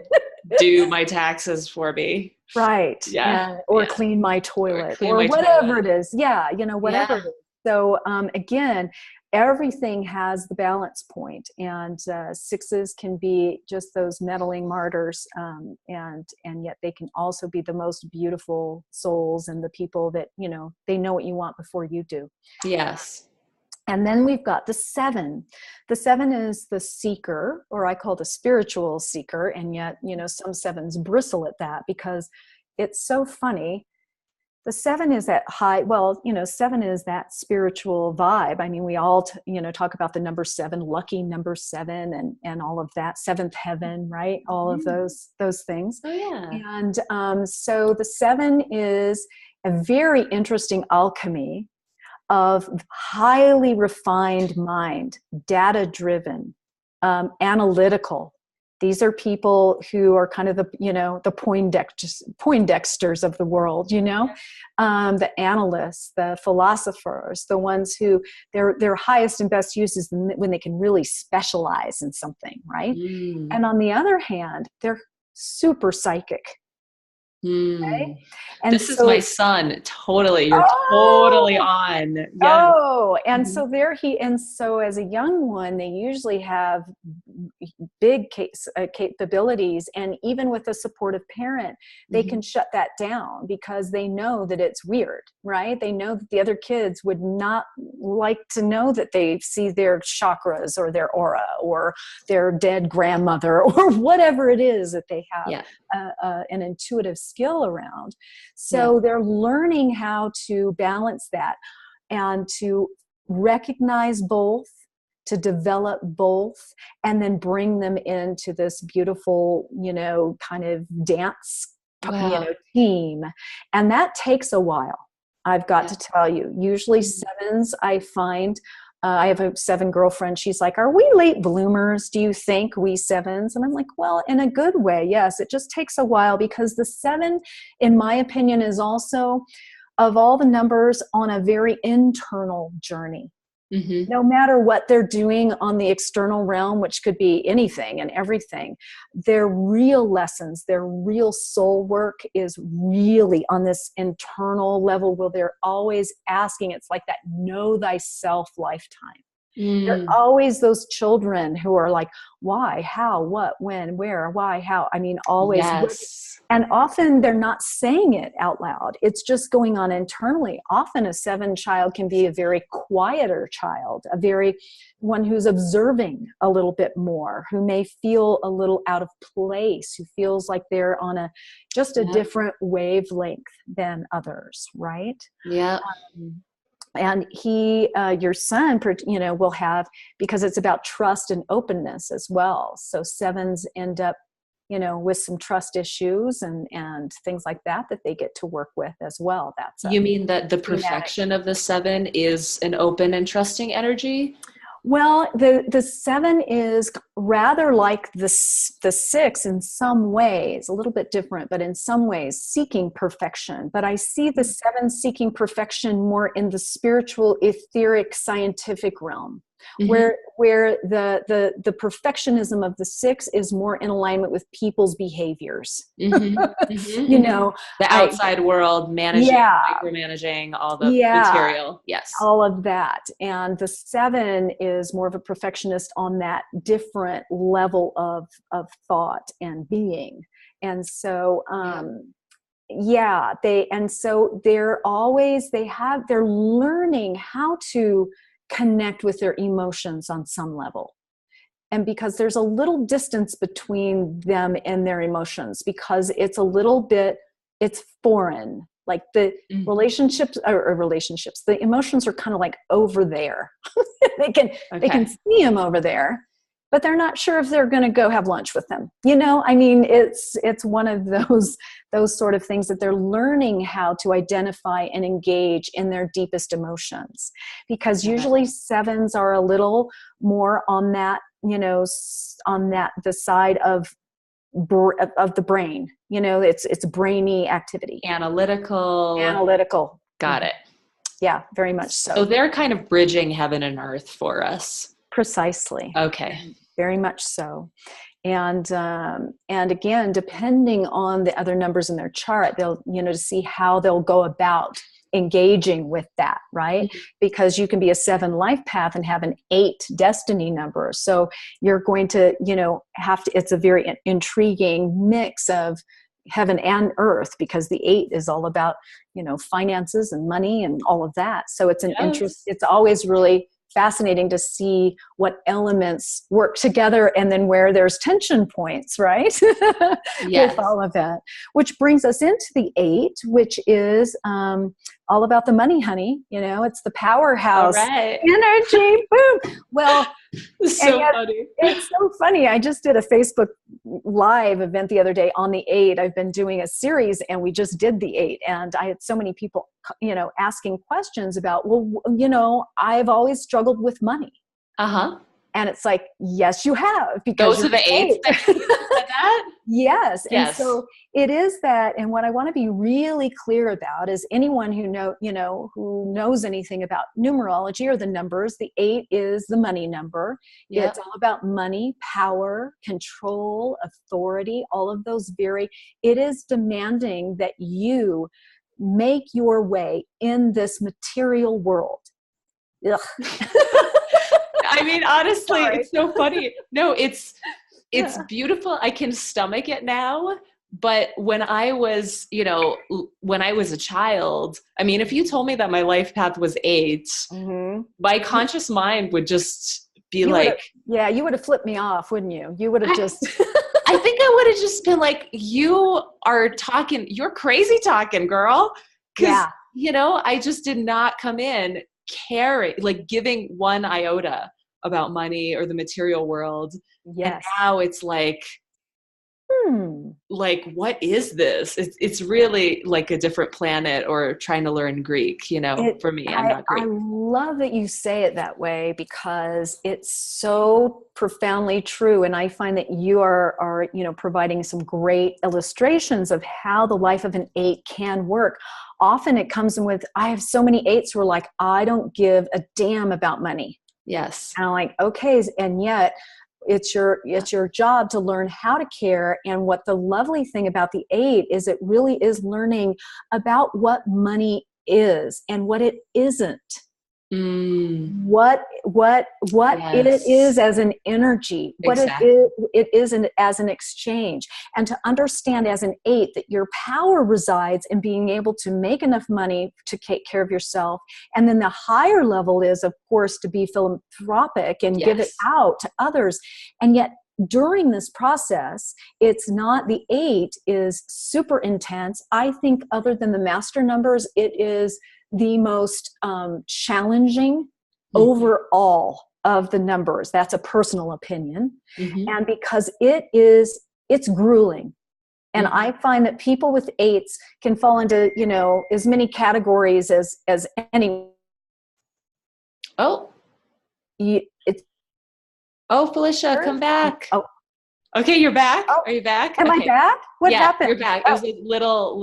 do my taxes for me. Right. Yeah. Or clean my toilet Clean or my whatever toilet. it is. Yeah. Whatever Yeah. it is. So again, everything has the balance point, and sixes can be just those meddling martyrs. And yet they can also be the most beautiful souls, and the people that, they know what you want before you do. Yes. And then we've got the seven. The seven is the seeker, or I call the spiritual seeker. And yet, some sevens bristle at that because it's so funny. The seven is that high, seven is that spiritual vibe. I mean, we all, talk about the number seven, lucky number seven, and all of that, seventh heaven, right? All of those things. Oh, yeah. And so the seven is a very interesting alchemy of highly refined mind, data-driven, analytical. These are people who are kind of the Poindexters of the world, the analysts, the philosophers, the ones who their highest and best use is when they can really specialize in something, right? And on the other hand, they're super psychic. Okay? And This is my son. Totally. You're totally on. Yeah. And so so as a young one, they usually have big capabilities. And even with a supportive parent, they can shut that down because they know that it's weird, right? They know that the other kids would not like to know that they see their chakras or their aura or their dead grandmother or whatever it is that they have an intuitive skill around. So they're learning how to balance that and to recognize both, to develop both, and then bring them into this beautiful, kind of dance, team. And that takes a while. I've got to tell you, usually sevens, I find, I have a seven girlfriend. She's like, are we late bloomers? Do you think, we sevens? And I'm like, well, in a good way. Yes. It just takes a while because the seven, in my opinion, is also, of all the numbers, on a very internal journey. No matter what they're doing on the external realm, which could be anything and everything, their real lessons, their real soul work is really on this internal level where they're always asking. It's like that know thyself lifetime. They're always those children who are like, why, how, what, when, where, why, how. I mean, always. Yes. And often they're not saying it out loud. It's just going on internally. Often a seven child can be a very quieter child, one who's observing a little bit more, who may feel a little out of place, who feels like they're on a different wavelength than others, right? Yeah. And your son, will have, because it's about trust and openness as well. So sevens end up, with some trust issues and things like that they get to work with as well. You mean that the perfection of the seven is an open and trusting energy? Well, the seven is rather like the six in some ways, a little bit different, but in some ways seeking perfection. But I see the seven seeking perfection more in the spiritual, etheric, scientific realm, where the perfectionism of the six is more in alignment with people's behaviors. The outside world, managing, micromanaging, all the material. Yes. All of that. And the seven is more of a perfectionist on that different level of thought and being. And so, they're learning how to connect with their emotions on some level. And because there's a little distance between them and their emotions, because it's foreign. Like the relationships, the emotions are kind of like over there. they can see them over there, but they're not sure if they're going to go have lunch with them. I mean, it's one of those sort of things that they're learning how to identify and engage in their deepest emotions, because usually sevens are a little more on that, the side of of the brain. You know, it's brainy activity. Analytical. Got it. Yeah, very much so. So they're kind of bridging heaven and earth for us. Precisely. Okay. Very much so. And again, depending on the other numbers in their chart, they'll, to see how they'll go about engaging with that, right? Mm-hmm. Because you can be a 7 life path and have an 8 destiny number. So you're going to, it's a very intriguing mix of heaven and earth, because the 8 is all about, finances and money and all of that. So it's an interest. It's always really fascinating to see what elements work together and then where there's tension points, right? With all of that, which brings us into the 8, which is all about the money, honey. It's the powerhouse energy. Boom. Well, so funny. It's so funny. I just did a Facebook Live event the other day on the 8. I've been doing a series and we just did the 8. And I had so many people, asking questions about, well, I've always struggled with money. Uh-huh. And it's like, yes, you have. Because those are the 8s that? Yes. And so it is that. And what I want to be really clear about is anyone who knows anything about numerology or the numbers, the 8 is the money number. Yep. It's all about money, power, control, authority, all of those it is demanding that you make your way in this material world. Ugh. I mean, honestly, It's so funny. No, it's beautiful. I can stomach it now. But when I was, a child, I mean, if you told me that my life path was 8, mm-hmm. my conscious mind would just be you would have flipped me off, wouldn't you? You would have just. I think I would have just been like, you're crazy talking, girl. Because, I just did not come in giving one iota about money or the material world. Yes. And now it's like, what is this? It's really like a different planet or trying to learn Greek, for me. I'm not Greek. I love that you say it that way because it's so profoundly true. And I find that you are providing some great illustrations of how the life of an 8 can work. Often it comes in with, I have so many 8s who are like, I don't give a damn about money. Yes. And I'm like, okay. And yet it's your job to learn how to care. And what the lovely thing about the 8 is it really is learning about what money is and what it isn't. What it is as an energy, what it is as an exchange, and to understand as an 8 that your power resides in being able to make enough money to take care of yourself. And then the higher level is, of course, to be philanthropic and give it out to others. And yet during this process, it's not, the 8 is super intense. I think other than the master numbers, it is the most challenging overall of the numbers. That's a personal opinion. Mm-hmm. And because it's grueling. And I find that people with 8s can fall into, as many categories as any. Oh, Felicia, come back. Oh, okay. You're back. Oh, are you back? Am I back? What happened? You're back. It was a little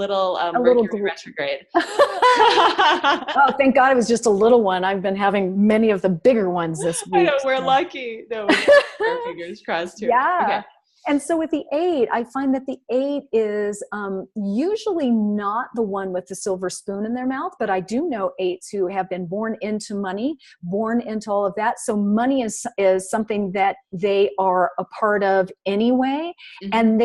Mercury retrograde. Oh, thank God it was just a little one. I've been having many of the bigger ones this week. I know, we're lucky. No, our fingers crossed here. Yeah. Okay. And so with the 8, I find that the 8 is usually not the one with the silver spoon in their mouth, but I do know 8s who have been born into money, born into all of that. So money is something that they are a part of anyway. Mm-hmm. And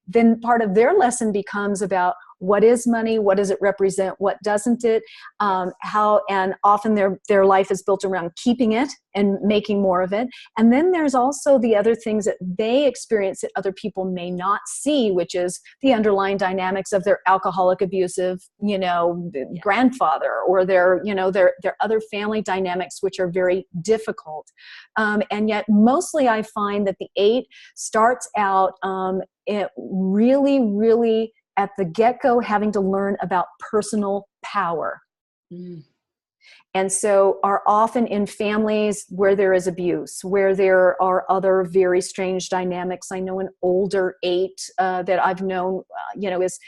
then part of their lesson becomes about what is money? What does it represent? What doesn't it? How, and often their life is built around keeping it and making more of it. And then there's also the other things that they experience that other people may not see, which is the underlying dynamics of their alcoholic, abusive, grandfather, or their other family dynamics, which are very difficult. And yet mostly I find that the 8 starts out it really, really at the get-go having to learn about personal power. And so are often in families where there is abuse, where there are other very strange dynamics. I know an older 8 that I've known, is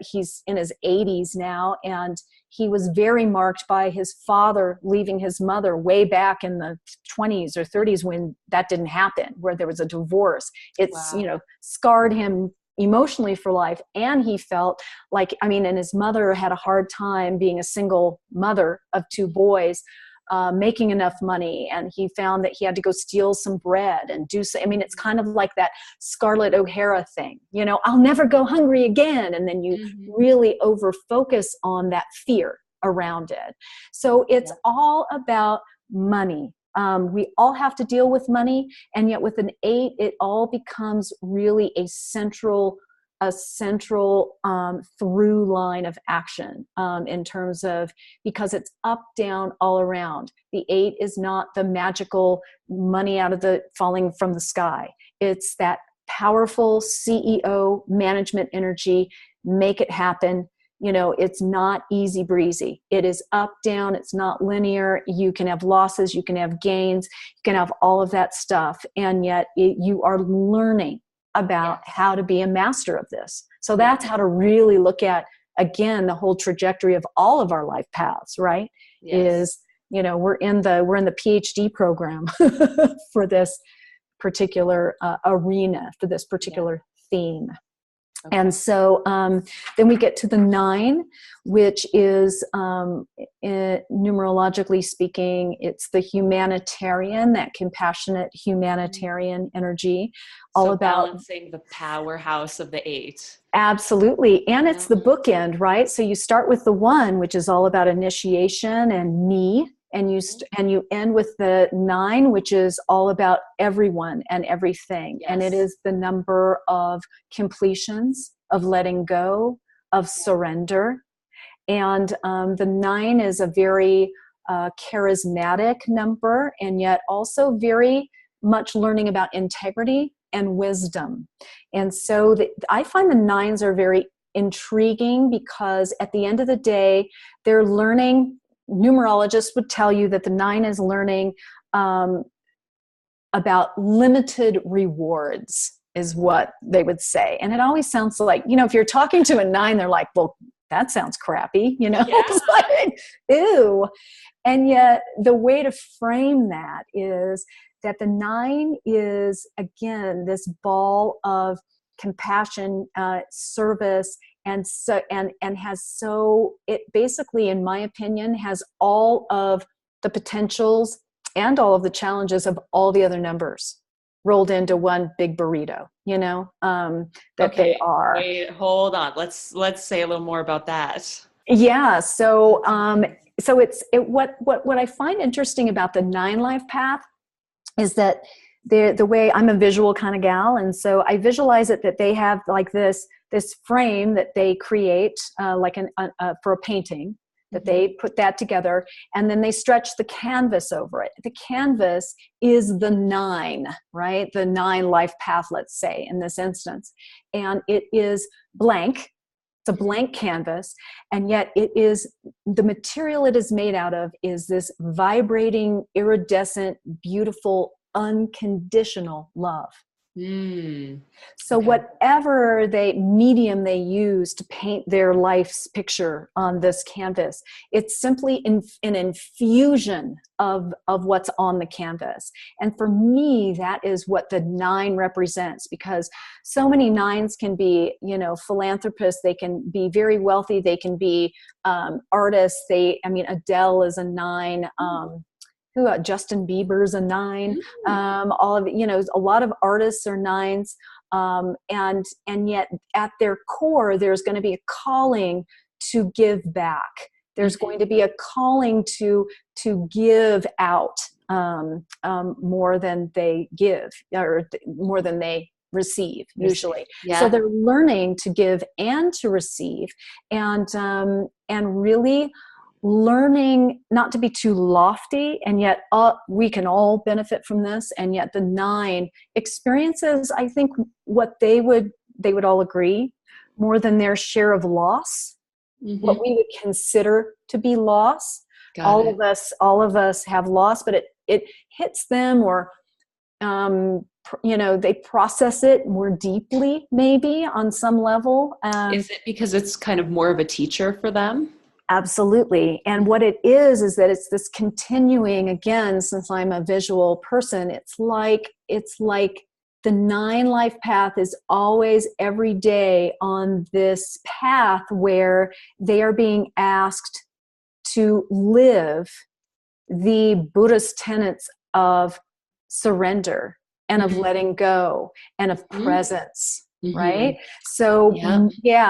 he's in his 80s now, and he was very marked by his father leaving his mother way back in the 20s or 30s when that didn't happen, where there was a divorce. It's, Wow. scarred him emotionally for life. And he felt like, and his mother had a hard time being a single mother of 2 boys, making enough money. And he found that he had to go steal some bread and do so. It's kind of like that Scarlett O'Hara thing, I'll never go hungry again. And then you really over focus on that fear around it. So it's all about money. We all have to deal with money, and yet with an 8, it all becomes really a central through line of action, in terms of, because it's up, down, all around. The 8 is not the magical money falling from the sky. It's that powerful CEO management energy, make it happen. It's not easy breezy. It is up, down. It's not linear. You can have losses. You can have gains. You can have all of that stuff. And yet you are learning about how to be a master of this. So that's how to really look at, again, the whole trajectory of all of our life paths, right? Is, we're in the PhD program for this particular arena, for this particular theme. Okay. And so then we get to the 9, which is, numerologically speaking, it's the humanitarian, that compassionate humanitarian energy, all about balancing the powerhouse of the 8. Absolutely. And it's the bookend, right? So you start with the 1, which is all about initiation and me. And you end with the 9, which is all about everyone and everything. Yes. And it is the number of completions, of letting go, of surrender. And the 9 is a very charismatic number, and yet also very much learning about integrity and wisdom. And so I find the 9s are very intriguing, because at the end of the day, they're learning. Numerologists would tell you that the 9 is learning about limited rewards, is what they would say. And it always sounds like, if you're talking to a 9, they're like, well, that sounds crappy, It's like, ew. And yet the way to frame that is that the 9 is, again, this ball of compassion, service, and it basically, in my opinion, has all of the potentials and all of the challenges of all the other numbers rolled into one big burrito, they are. Wait, hold on. Let's say a little more about that. Yeah. So what I find interesting about the 9 life path is that the way, I'm a visual kind of gal, and so I visualize it that they have like this frame that they create, for a painting, that they put that together, and then they stretch the canvas over it. The canvas is the 9, right? The 9 life path, let's say, in this instance. And it is blank. It's a blank canvas, and yet the material it is made out of is this vibrating, iridescent, beautiful, unconditional love. So whatever medium they use to paint their life's picture on this canvas, it's simply an infusion of what's on the canvas. And for me, that is what the 9 represents, because so many 9s can be, philanthropists. They can be very wealthy. They can be artists. Adele is a 9. Justin Bieber's a 9. All of a lot of artists are 9s, and yet at their core, there's going to be a calling to give back. There's going to be a calling to give out more than they give, or more than they receive, usually. Yeah. So they're learning to give and to receive, and really learning not to be too lofty, and yet we can all benefit from this. And yet the 9 experiences, I think, what they would all agree, more than their share of loss, what we would consider to be loss, Got it. All of us have loss, but it hits them, or they process it more deeply, maybe on some level. Is it because it's kind of more of a teacher for them? Absolutely. And what it is that it's this continuing, again, since I'm a visual person, it's like the 9 life path is always every day on this path where they are being asked to live the Buddhist tenets of surrender and of letting go and of presence. Mm-hmm. Right. So,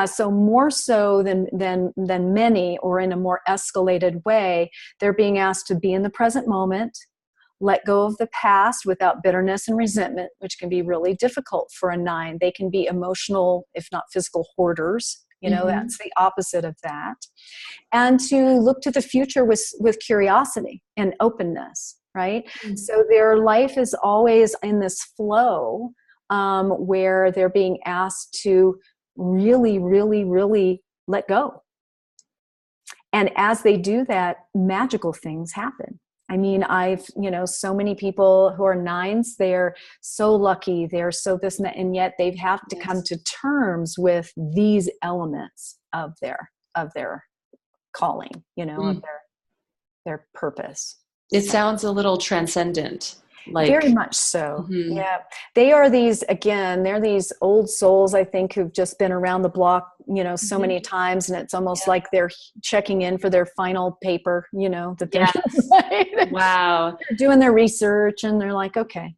so more so than many, or in a more escalated way, they're being asked to be in the present moment, let go of the past without bitterness and resentment, which can be really difficult for a 9. They can be emotional, if not physical, hoarders. That's the opposite of that. And to look to the future with curiosity and openness. Right. Mm-hmm. So their life is always in this flow, where they're being asked to really, really, really let go. And as they do that, magical things happen. I mean, I've, so many people who are 9s, they're so lucky, they're so this and that, and yet they have to come to terms with these elements of their calling, of their purpose. It sounds a little transcendent. Very much so. Mm-hmm. Yeah. They are they're these old souls, I think, who've just been around the block, so many times. And it's almost like they're checking in for their final paper, that they're Wow. They're doing their research and they're like, okay,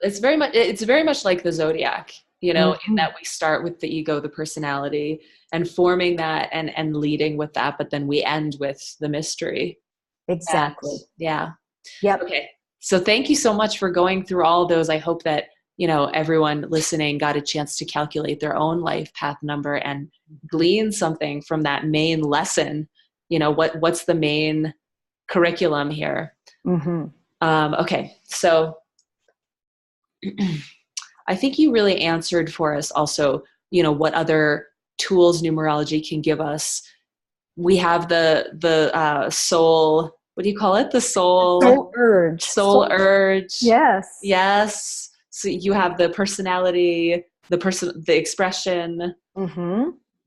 It's very much like the zodiac, in that we start with the ego, the personality, and forming that and leading with that, but then we end with the mystery. Exactly. Yep. Okay. So thank you so much for going through all of those. I hope that, everyone listening got a chance to calculate their own life path number and glean something from that main lesson. What's the main curriculum here? Mm-hmm. Okay. So I think you really answered for us also, what other tools numerology can give us. We have the soul, what do you call it? The soul urge. Soul urge. Yes. So you have the personality, the expression,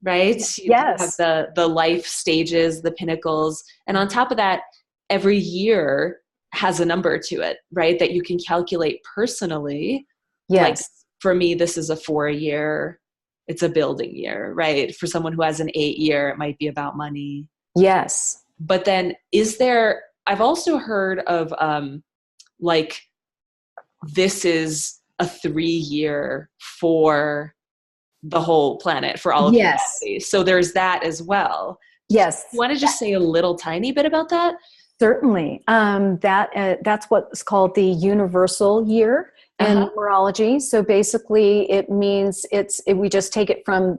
right? You have the life stages, the pinnacles. And on top of that, every year has a number to it, right? That you can calculate personally. Yes. Like for me, this is a 4-year, it's a building year, right? For someone who has an 8-year, it might be about money. Yes. But then I've also heard of this is a 3-year for the whole planet, for all of humanity. So there's that as well. Yes. You want to just say a little tiny bit about that? Certainly. That's what's called the universal year in numerology. So basically it means we just take it from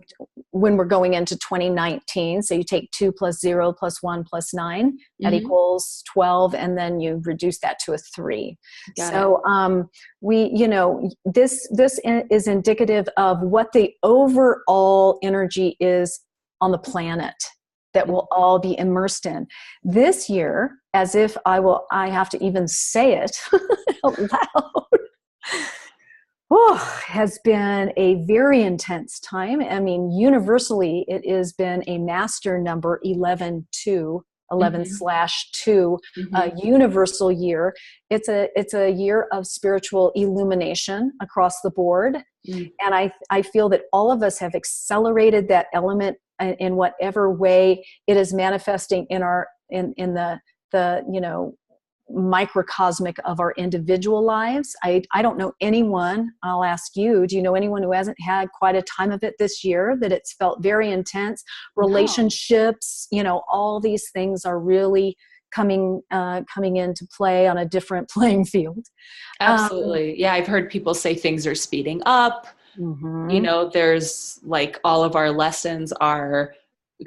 when we're going into 2019. So you take 2 plus 0 plus 1 plus 9, that equals 12. And then you reduce that to a 3. This is indicative of what the overall energy is on the planet that we'll all be immersed in. This year, as if I have to even say it out loud, has been a very intense time. I mean, universally, it has been a master number 11/2, a universal year. It's a year of spiritual illumination across the board. And I feel that all of us have accelerated that element in whatever way it is manifesting in the microcosmic of our individual lives. I don't know anyone, I'll ask you, do you know anyone who hasn't had quite a time of it this year, that it's felt very intense? Relationships, all these things are really coming into play on a different playing field. Absolutely. Yeah, I've heard people say things are speeding up. There's all of our lessons are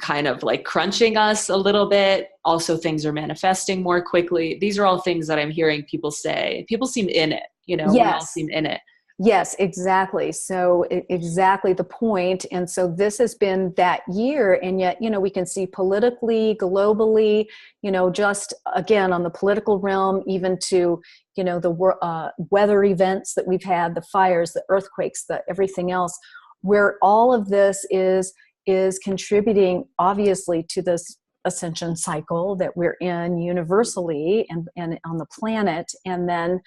kind of crunching us a little bit. Also, things are manifesting more quickly. These are all things that I'm hearing people say. People seem in it, we all seem in it. Yes, exactly. So exactly the point. And so this has been that year. And yet, we can see politically, globally, just again on the political realm, even to, the weather events that we've had, the fires, the earthquakes, the everything else, where all of this is contributing obviously to this ascension cycle that we're in universally and on the planet. And then,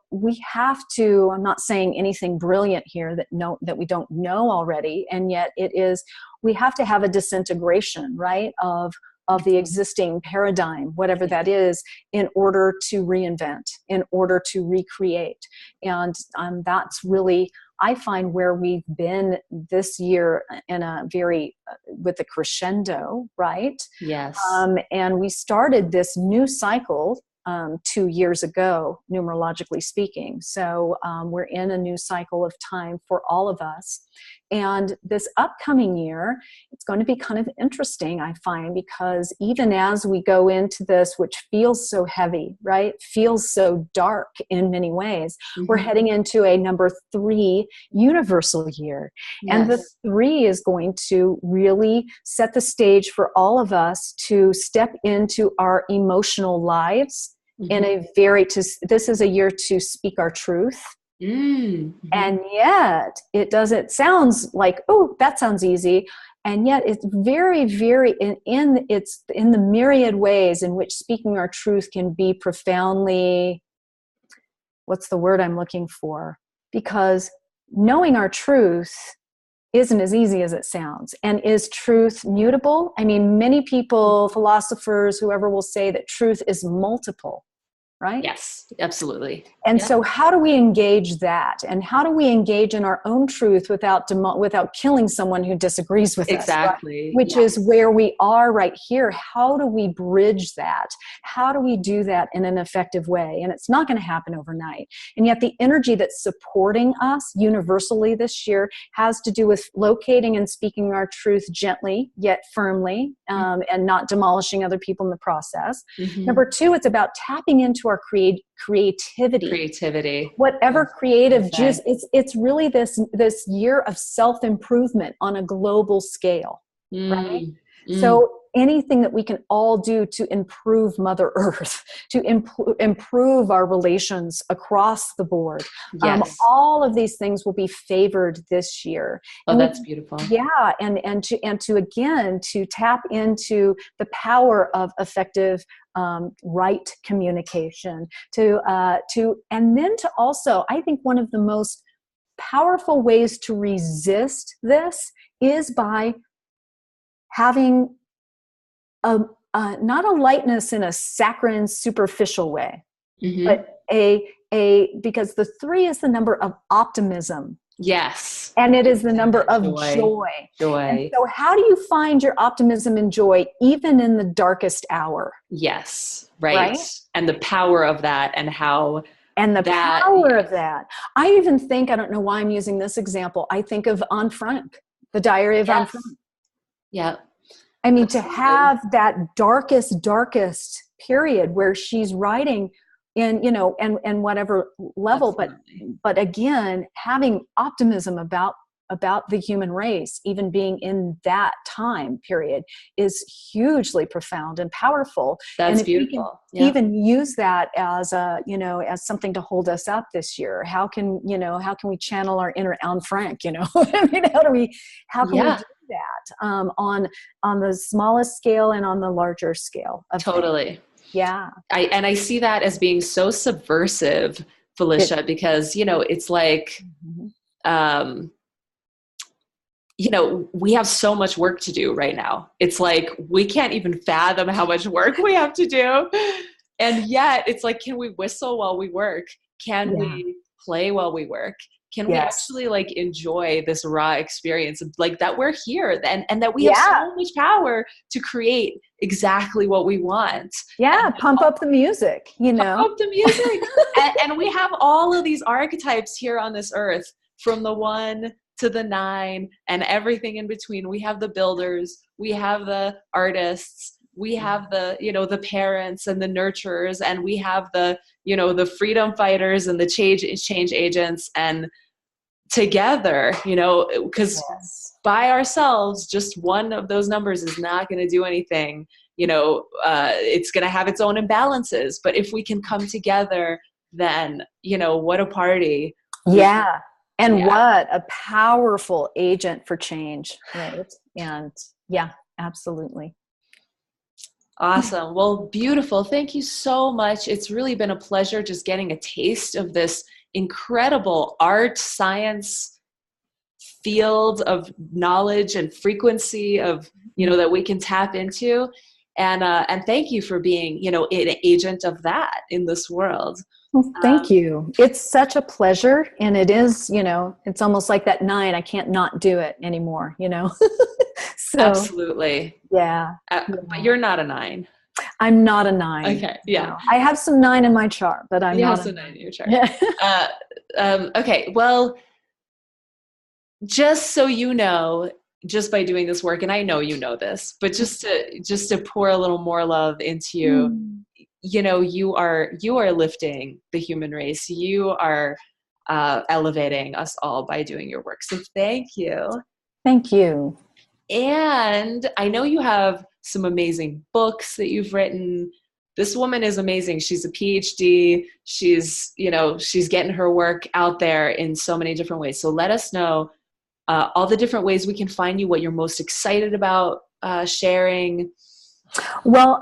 we have to, I'm not saying anything brilliant here that we don't know already. And yet we have to have a disintegration, right, of the existing paradigm, whatever that is, in order to reinvent, in order to recreate. And that's really, I find, where we've been this year in a very, with the crescendo, right? Yes. And we started this new cycle 2 years ago, numerologically speaking. So we're in a new cycle of time for all of us. And this upcoming year, it's going to be kind of interesting, I find, because even as we go into this, which feels so heavy, right? Feels so dark in many ways, we're heading into a number 3 universal year. Yes. And the 3 is going to really set the stage for all of us to step into our emotional lives in a this is a year to speak our truth. And yet it sounds like, oh, that sounds easy. And yet it's very, very it's in the myriad ways in which speaking our truth can be profoundly, what's the word I'm looking for? Because knowing our truth isn't as easy as it sounds. And is truth mutable? I mean, many people, philosophers, whoever, will say that truth is multiple. Right? Yes, absolutely. And so how do we engage that? And how do we engage in our own truth without killing someone who disagrees with us? Exactly. Right? Which is where we are right here. How do we bridge that? How do we do that in an effective way? And it's not going to happen overnight. And yet the energy that's supporting us universally this year has to do with locating and speaking our truth gently, yet firmly, and not demolishing other people in the process. Number 2, it's about tapping into our creativity, whatever creative juice. It's really this year of self-improvement on a global scale, right? So anything that we can all do to improve Mother Earth, to improve our relations across the board. All of these things will be favored this year. That's beautiful. Yeah. And to tap into the power of effective right communication, and then to also, I think one of the most powerful ways to resist this is by having not a lightness in a saccharine, superficial way, but because the 3 is the number of optimism. Yes. And it is the number of joy. And so how do you find your optimism and joy even in the darkest hour? Yes. Right? And the power of that, and how power of that. I even think, I don't know why I'm using this example, I think of Anne Frank, the Diary of Anne Frank. Yeah. I mean, to have that darkest period where she's writing in, and whatever level, but again, having optimism about the human race, even being in that time period, is hugely profound and powerful. That's and beautiful. We can even use that as as something to hold us up this year. How can we channel our inner Anne Frank? I mean, how can we do that on the smallest scale and on the larger scale of totally things. Yeah. I see that as being so subversive, Felicia, because it's like we have so much work to do right now. It's like we can't even fathom how much work we have to do, and yet it's like, can we whistle while we work? Can we play while we work? Can we actually enjoy this raw experience of that we're here and that we have so much power to create exactly what we want? Yeah. Pump up the music, Pump up the music. and we have all of these archetypes here on this earth, from the 1 to the 9 and everything in between. We have the builders, we have the artists, we have the, you know, the parents and the nurturers, and we have the, you know, the freedom fighters and the change agents, and together, you know, because by ourselves, just one of those numbers is not going to do anything. You know, it's going to have its own imbalances, but if we can come together, then, you know, what a party. Yeah. And what a powerful agent for change, right? And yeah, absolutely. Awesome. Well, beautiful. Thank you so much. It's really been a pleasure just getting a taste of this incredible art, science field of knowledge and frequency of, you know, that we can tap into. And thank you for being, you know, an agent of that in this world. Well, thank you. It's such a pleasure. And it is, you know, it's almost like that 9, I can't not do it anymore, you know? So, absolutely. Yeah. But you're not a 9. I'm not a 9. Okay. Yeah. No. I have some 9 in my chart, but I'm not a 9 in your chart. Okay. Well, just so you know, just by doing this work, and I know you know this, but just to pour a little more love into you, you know, you are lifting the human race. You are elevating us all by doing your work. So thank you. Thank you. And I know you have some amazing books that you've written. This woman is amazing. She's a PhD. She's, you know, she's getting her work out there in so many different ways. So let us know all the different ways we can find you, what you're most excited about sharing. Well,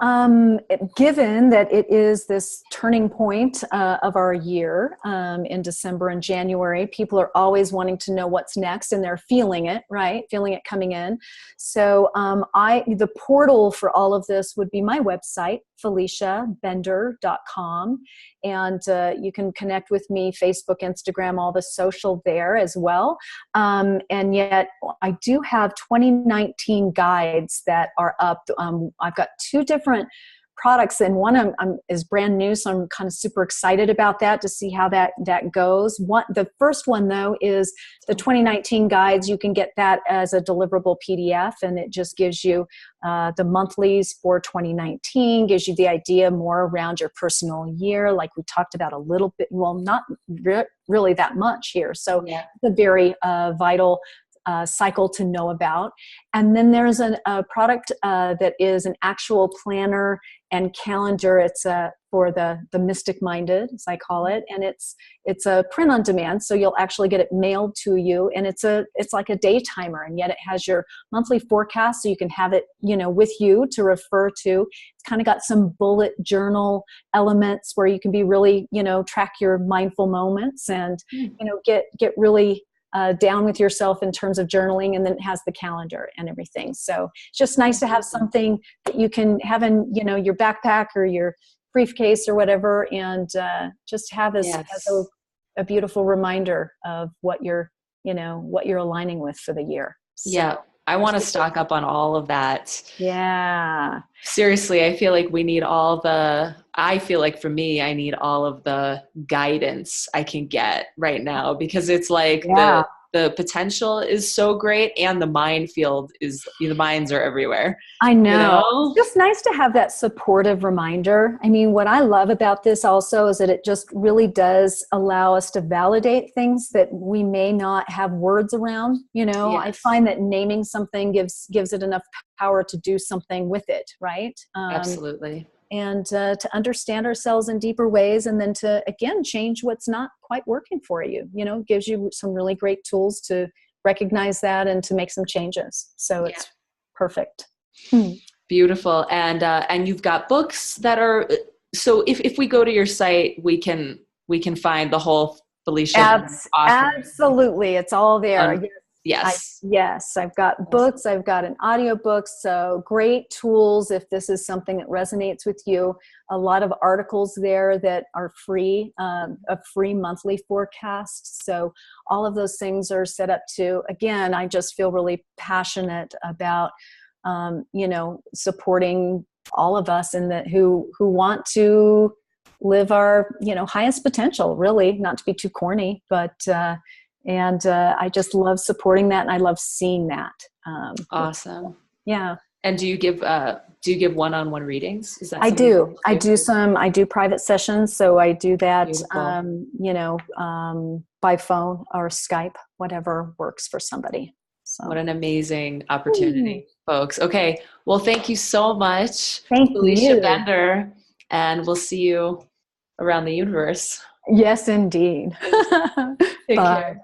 given that it is this turning point of our year in December and January, people are always wanting to know what's next, and they're feeling it, right? Feeling it coming in. So the portal for all of this would be my website, FeliciaBender.com. And you can connect with me, Facebook, Instagram, all the social there as well. And yet I do have 2019 guides that are up. I've got 2 different products, and one is brand new, so I'm kind of super excited about that to see how that goes. The first one, though, is the 2019 guides. You can get that as a deliverable PDF, and it just gives you the monthlies for 2019, gives you the idea more around your personal year, like we talked about a little bit, well, not really that much here. So it's a very vital cycle to know about. And then there's a product that is an actual planner and calendar. It's for the mystic minded, as I call it, and it's a print on demand, so you'll actually get it mailed to you, and it's like a day timer, and yet it has your monthly forecast, so you can have it, you know, with you to refer to. It's kind of got some bullet journal elements where you can be really, you know, track your mindful moments and you know, get really down with yourself in terms of journaling, and then it has the calendar and everything. So it's just nice to have something that you can have in, you know, your backpack or your briefcase or whatever, and just have as a beautiful reminder of what you're aligning with for the year. So, yeah. I want to stock up on all of that. Yeah. Seriously, I feel like for me, I need all of the guidance I can get right now, because it's like the potential is so great, and the minds are everywhere. I know. You know? It's just nice to have that supportive reminder. I mean, what I love about this also is that it just really does allow us to validate things that we may not have words around. You know, I find that naming something gives it enough power to do something with it, right? Absolutely. And to understand ourselves in deeper ways, and then to, again, change what's not quite working for you. You know, gives you some really great tools to recognize that and to make some changes. So it's perfect. Beautiful. And you've got books that are, so if we go to your site, we can find the whole Felicia. Absolutely. It's all there. Yes. Yes. I've got books. I've got an audiobook. So great tools if this is something that resonates with you. A lot of articles there that are free, a free monthly forecast. So all of those things are set up to, again, I just feel really passionate about, you know, supporting all of us in that who want to live our, you know, highest potential, really, not to be too corny, but, and I just love supporting that, and I love seeing that. Awesome. Yeah. And do you give do you give one-on-one readings? Is that I something do. you do? I do private sessions. So I do that, Beautiful. by phone or Skype, whatever works for somebody. So. What an amazing opportunity, folks. Okay. Well, thank you so much, Thank Felicia you. Bender, and we'll see you around the universe. Yes, indeed. Take Bye. care.